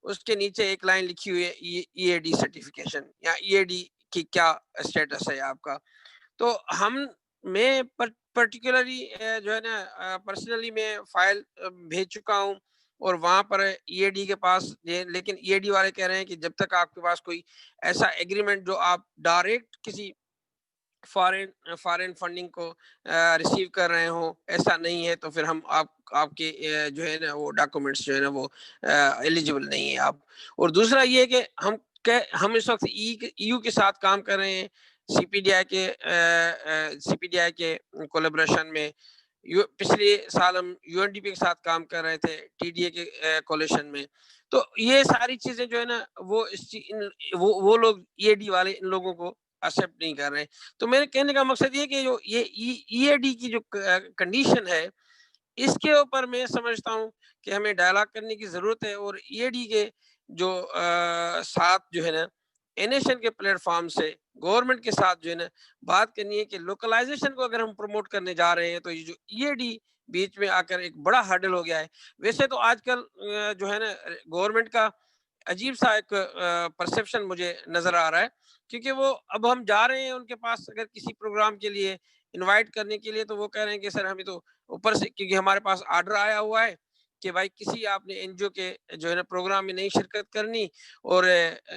اس کے نیچے ایک لائن لکھی ہوئی ہے EAD سرٹیفکیشن یا EAD کی کیا اسٹیٹس ہے آپ کا. تو میں پرٹیکولرلی جو ہے نا پرسنلی میں فائل بھیج چکا ہوں اور وہاں پر EAD کے پاس, لیکن EAD والے کہہ رہے ہیں کہ جب تک آپ کے پاس کوئی ایسا ایگریمنٹ جو آپ ڈائریکٹ کسی فارن فنڈنگ کو ریسیو کر رہے ہوں ایسا نہیں ہے, تو پھر ہم آپ کے جو ہے نا وہ ڈاکومنٹس جو ہے نا وہ ایلیجیبل نہیں ہے آپ. اور دوسرا یہ ہے کہ ہم اس وقت EU کے ساتھ کام کر رہے ہیں, CPDI کے کولیبریشن میں. پچھلے سال ہم UNDP کے ساتھ کام کر رہے تھے TDA کے کولیشن میں. تو یہ ساری چیزیں جو ہے نا وہ لوگ EAD والے ان لوگوں کو ایکسیپٹ نہیں کر رہے. تو میرے کہنے کا مقصد یہ کہ جو یہ EAD کی جو کنڈیشن ہے اس کے اوپر میں سمجھتا ہوں کہ ہمیں ڈائلاگ کرنے کی ضرورت ہے, اور EAD کے جو ساتھ جو ہے نا NHN کے پلیٹ فارم سے گورنمنٹ کے ساتھ جو ہے نا بات کرنی ہے کہ لوکلائزیشن کو اگر ہم پروموٹ کرنے جا رہے ہیں تو یہ جو EAD بیچ میں آ کر ایک بڑا ہرڈل ہو گیا ہے. ویسے تو آج کل جو ہے نا گورنمنٹ کا عجیب سا ایک پرسیپشن مجھے نظر آ رہا ہے, کیونکہ وہ اب ہم جا رہے ہیں ان کے پاس اگر کسی پروگرام کے لیے انوائٹ کرنے کے لیے, تو وہ کہہ رہے ہیں کہ سر ہمیں تو اوپر سے, کیونکہ ہمارے پاس آرڈر آیا ہوا ہے کہ بھائی کسی آپ نے NGO کے جو ہے نا پروگرام میں نہیں شرکت کرنی, اور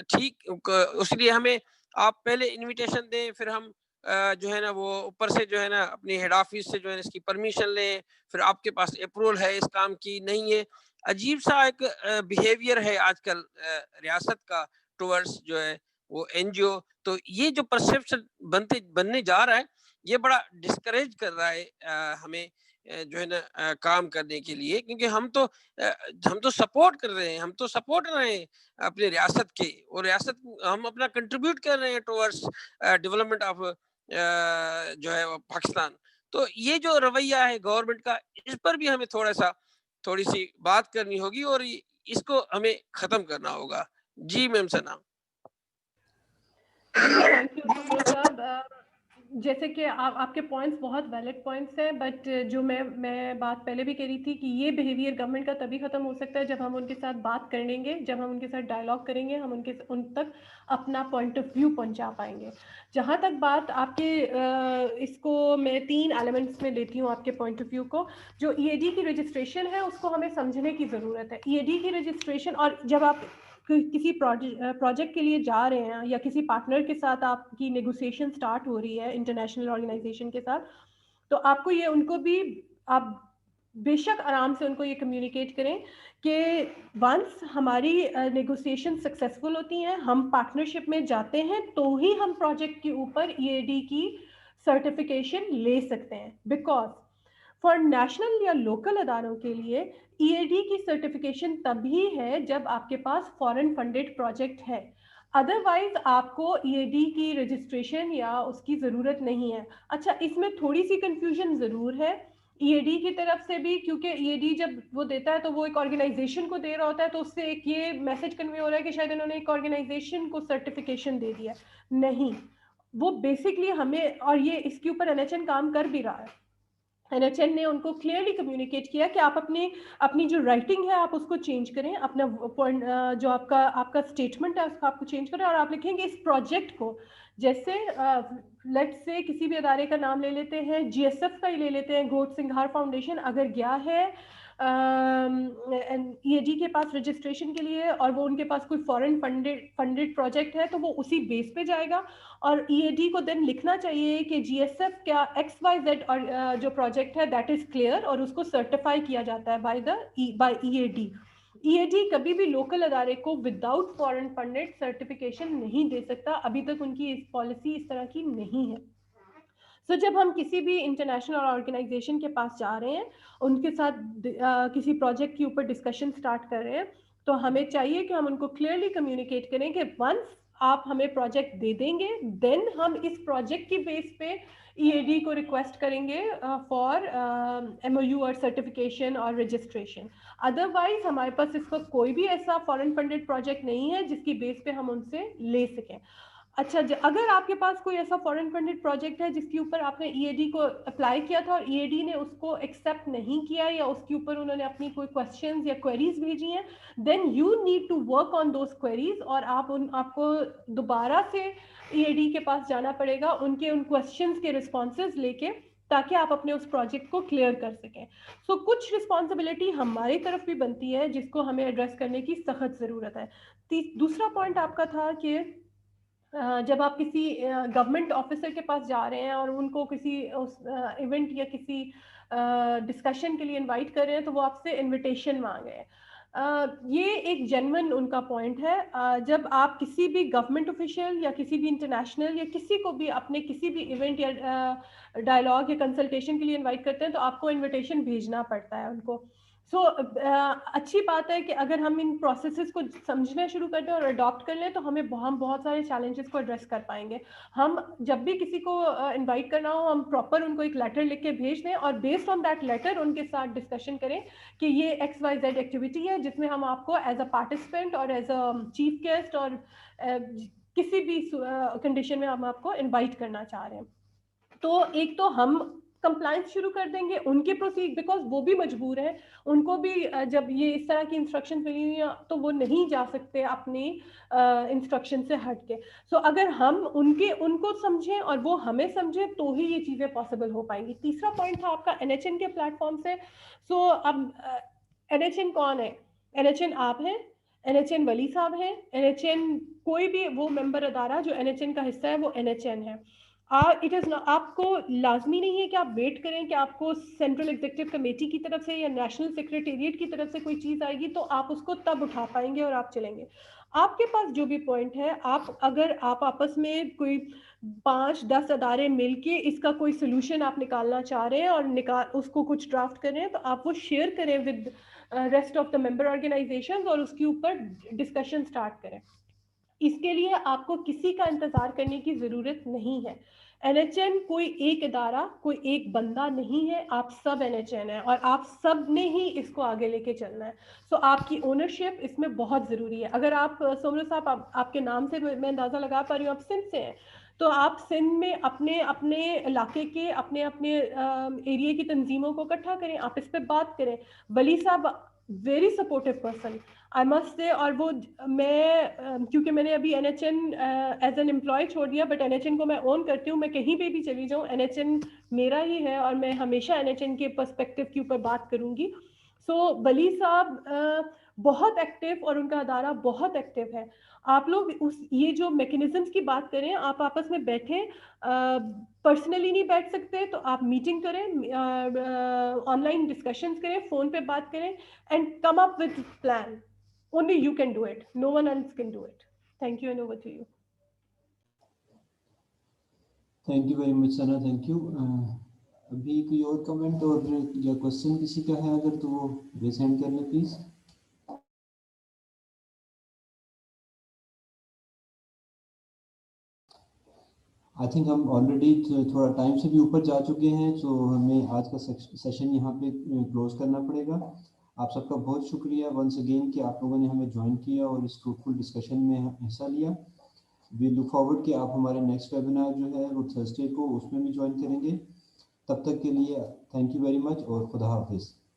ٹھیک اس لیے ہمیں آپ پہلے انویٹیشن دیں, پھر ہم جو ہے نا وہ اوپر سے جو ہے نا اپنی ہیڈ آفس سے جو ہے اس کی پرمیشن لیں, پھر آپ کے پاس اپروول ہے اس کام کی نہیں ہے. عجیب سا ایک بیہیویئر ہے آج کل ریاست کا ٹورڈز جو ہے وہ NGO. تو یہ جو پرسیپشن بننے جا رہا ہے یہ بڑا ڈسکریج کر رہا ہے ہمیں جو ہے نا کام کرنے کے لیے, کیونکہ ہم تو سپورٹ کر رہے ہیں, ہم تو سپورٹ رہے ہیں اپنی ریاست کے, اور ریاست ہم اپنا کنٹریبیوٹ کر رہے ہیں ٹورڈس ڈیولپمنٹ آف جو ہے پاکستان. تو یہ جو رویہ ہے گورنمنٹ کا, اس پر بھی ہمیں تھوڑی سی بات کرنی ہوگی اور اس کو ہمیں ختم کرنا ہوگا. جی میم ثنا. تھینک یو فیروز صاحب. جیسے کہ آپ کے پوائنٹس بہت ویلڈ پوائنٹس ہیں, بٹ جو میں بات پہلے بھی کہہ رہی تھی کہ یہ بیہیویئر گورنمنٹ کا تبھی ختم ہو سکتا ہے جب ہم ان کے ساتھ بات کریں گے, جب ہم ان کے ساتھ ڈائلاگ کریں گے, ہم ان تک اپنا پوائنٹ آف ویو پہنچا پائیں گے. جہاں تک بات آپ کے اس کو میں 3 ایلیمنٹس میں لیتی ہوں آپ کے پوائنٹ آف ویو کو. جو ای اے ڈی کی رجسٹریشن ہے اس کو ہمیں سمجھنے کی ضرورت ہے. ای اے ڈی کی رجسٹریشن, اور جب آپ کسی پروجیکٹ کے لیے جا رہے ہیں یا کسی پارٹنر کے ساتھ آپ کی نیگوسیشن سٹارٹ ہو رہی ہے انٹرنیشنل آرگنائزیشن کے ساتھ, تو آپ کو یہ ان کو بھی آپ بے شک آرام سے ان کو یہ کمیونیکیٹ کریں کہ ونس ہماری نیگوسیشن سکسیزفل ہوتی ہیں, ہم پارٹنرشپ میں جاتے ہیں, تو ہی ہم پروجیکٹ کے اوپر ای اے ڈی کی سرٹیفکیشن لے سکتے ہیں. بیکاز فار نیشنل یا لوکل اداروں کے لیے ای اے ڈی کی سرٹیفکیشن تبھی ہے جب آپ کے پاس فورن فنڈڈ پروجیکٹ ہے. ادروائز آپ کو ای اے ڈی کی رجسٹریشن یا اس کی ضرورت نہیں ہے. اچھا, اس میں تھوڑی سی کنفیوژن ضرور ہے ای اے ڈی کی طرف سے بھی, کیونکہ ای اے ڈی جب وہ دیتا ہے تو وہ ایک آرگنائزیشن کو دے رہا ہوتا ہے, تو اس سے ایک یہ میسج کنوے ہو رہا ہے کہ شاید انہوں نے ایک آرگنائزیشن کو سرٹیفکیشن دے دیا. نہیں, وہ بیسکلی ہمیں, اور یہ اس کے اوپر NHN کام کر بھی رہا ہے. NHN نے ان کو کلیئرلی کمیونیکیٹ کیا کہ آپ اپنی جو رائٹنگ ہے آپ اس کو چینج کریں, اپنا جو آپ کا اسٹیٹمنٹ ہے اس کو آپ کو چینج کریں, اور آپ لکھیں گے اس پروجیکٹ کو, جیسے لیٹ سے کسی بھی ادارے کا نام لے لیتے ہیں, GSF کا ہی لے لیتے ہیں, گھوٹ سنگھار فاؤنڈیشن اگر گیا ہے ای اے ڈی کے پاس رجسٹریشن کے لیے, اور وہ ان کے پاس کوئی فورن فنڈڈ پروجیکٹ ہے, تو وہ اسی بیس پہ جائے گا, اور ای اے ڈی کو دین لکھنا چاہیے کہ GSF کیا XYZ اور جو پروجیکٹ ہے دیٹ از کلیئر, اور اس کو سرٹیفائی کیا جاتا ہے by E a D. E a D کبھی بھی لوکل ادارے کو وداؤٹ فورن فنڈڈ سرٹیفکیشن نہیں دے سکتا, ابھی تک ان کی پالیسی اس طرح کی نہیں ہے. سو جب ہم کسی بھی انٹرنیشنل آرگنائزیشن کے پاس جا رہے ہیں, ان کے ساتھ کسی پروجیکٹ کے اوپر ڈسکشن سٹارٹ کر رہے ہیں, تو ہمیں چاہیے کہ ہم ان کو کلیئرلی کمیونیکیٹ کریں کہ ونس آپ ہمیں پروجیکٹ دے دیں گے, دین ہم اس پروجیکٹ کی بیس پہ ای اے ڈی کو ریکویسٹ کریں گے فار MOU اور سرٹیفکیشن اور رجسٹریشن. ادروائز ہمارے پاس اس وقت کوئی بھی ایسا فورن فنڈڈ پروجیکٹ نہیں ہے جس کی بیس پہ ہم ان سے لے سکیں. اچھا, اگر آپ کے پاس کوئی ایسا فورن فنڈڈ پروجیکٹ ہے جس کے اوپر آپ نے ای اے ڈی کو اپلائی کیا تھا اور ای اے ڈی نے اس کو ایکسیپٹ نہیں کیا, یا اس کے اوپر انہوں نے اپنی کوئی کوشچنز یا کوئریز بھیجی ہیں, then you need to work on those queries, اور آپ کو دوبارہ سے ای اے ڈی کے پاس جانا پڑے گا ان کوشچنز کے رسپانسز لے کے, تاکہ آپ اپنے اس پروجیکٹ کو کلیئر کر سکیں. سو کچھ رسپانسبلٹی ہماری طرف بھی بنتی ہے جس کو ہمیں ایڈریس کرنے کی سخت ضرورت ہے. دوسرا پوائنٹ آپ کا تھا کہ جب آپ کسی گورنمنٹ آفیسر کے پاس جا رہے ہیں اور ان کو کسی ایونٹ یا کسی ڈسکشن کے لیے انوائٹ کر رہے ہیں, تو وہ آپ سے انویٹیشن مانگ رہے ہیں. یہ ایک جینوئن ان کا پوائنٹ ہے. جب آپ کسی بھی گورنمنٹ آفیشیل یا کسی بھی انٹرنیشنل یا کسی کو بھی اپنے کسی بھی ایونٹ یا ڈائلاگ یا کنسلٹیشن کے لیے انوائٹ کرتے ہیں, تو آپ کو انویٹیشن بھیجنا پڑتا ہے ان کو. سو اچھی بات ہے کہ اگر ہم ان پروسیسز کو سمجھنا شروع کر دیں اور اڈاپٹ کر لیں, تو ہم بہت سارے چیلنجز کو ایڈریس کر پائیں گے. ہم جب بھی کسی کو انوائٹ کرنا ہو, ہم پراپر ان کو ایک لیٹر لکھ کے بھیج دیں, اور بیسڈ آن دیٹ لیٹر ان کے ساتھ ڈسکشن کریں کہ یہ XYZ ایکٹیویٹی ہے جس میں ہم آپ کو ایز اے پارٹیسپینٹ اور ایز اے چیف گیسٹ اور کسی بھی کنڈیشن میں ہم آپ کو انوائٹ کرنا چاہ رہے ہیں. تو ایک تو ہم کمپلائنس شروع کر دیں گے ان کے پروسیڈ, بیکاز وہ بھی مجبور ہیں, ان کو بھی جب یہ اس طرح کی انسٹرکشن ملی ہوئی ہیں تو وہ نہیں جا سکتے اپنی انسٹرکشن سے ہٹ کے. سو اگر ہم ان کو سمجھیں اور وہ ہمیں سمجھیں تو ہی یہ چیزیں پاسبل ہو پائیں گی. تیسرا پوائنٹ تھا آپ کا NHN کے پلیٹ فارم سے. سو اب NHN کون ہے؟ NHN آپ ہیں, NHN ولی صاحب ہیں, NHN کوئی بھی وہ ممبر ادارہ جو NHN کا حصہ ہے وہ NHN ہے. آپ کو لازمی نہیں ہے کہ آپ ویٹ کریں کہ آپ کو سینٹرل ایگزیکٹو کمیٹی کی طرف سے یا نیشنل سیکریٹریٹ کی طرف سے کوئی چیز آئے گی تو آپ اس کو تب اٹھا پائیں گے اور آپ چلیں گے. آپ کے پاس جو بھی پوائنٹ ہے, اگر آپ آپس میں کوئی 5-10 ادارے مل کے اس کا کوئی سلوشن آپ نکالنا چاہ رہے ہیں اور اس کو کچھ ڈرافٹ کر رہے ہیں تو آپ وہ شیئر کریں with rest of the member organisation اور اس کے اوپر ڈسکشن سٹارٹ کریں. اس کے لیے آپ کو کسی کا انتظار کرنے کی ضرورت نہیں ہے. NHN کوئی ایک ادارہ کوئی ایک بندہ نہیں ہے, آپ سب NHN ہیں اور آپ سب نے ہی اس کو آگے لے کے چلنا ہے. سو آپ کی اونرشپ اس میں بہت ضروری ہے. اگر آپ سومرو صاحب آپ کے نام سے میں اندازہ لگا پا رہی ہوں آپ سندھ سے ہیں, تو آپ سندھ میں اپنے اپنے علاقے کے اپنے اپنے ایریے کی تنظیموں کو اکٹھا کریں, آپ اس پہ بات کریں. ولی صاحب very supportive person I must سے, اور وہ میں کیونکہ میں نے ابھی NHN ایز این امپلائی چھوڑ دیا, بٹ NHN کو میں اون کرتی ہوں. میں کہیں پہ بھی چلی جاؤں NHN میرا ہی ہے اور میں ہمیشہ NHN کے پرسپیکٹو کے اوپر بات کروں گی. سو ولی صاحب بہت ایکٹیو اور ان کا ادارہ بہت ایکٹیو ہے. آپ لوگ یہ جو میکینزمس کی بات کریں, آپ آپس میں بیٹھیں, پرسنلی نہیں بیٹھ سکتے تو آپ میٹنگ کریں, آن لائن ڈسکشنز کریں, فون پہ بات کریں, and come up with plan. Only you can do it. No one else can do it. Thank you and over to you. Thank you very much, Sana. Thank you. ابھی کوئی اور comment اور یا question کسی کا ہے اگر تو وہ ریز ہینڈ کر لیں پلیز. آئی تھنک ہم آلریڈی تھوڑا ٹائم سے بھی اوپر جا چکے ہیں, تو ہمیں آج کا سیشن یہاں پہ کلوز کرنا پڑے گا. آپ سب کا بہت شکریہ ونس اگین کہ آپ لوگوں نے ہمیں جوائن کیا اور اس فروٹفل ڈسکشن میں حصہ لیا. وی لک فارورڈ کہ آپ ہمارے نیکسٹ ویبینار جو ہے وہ تھرسڈے کو اس میں بھی جوائن کریں گے. تب تک کے لیے تھینک یو ویری مچ اور خدا حافظ.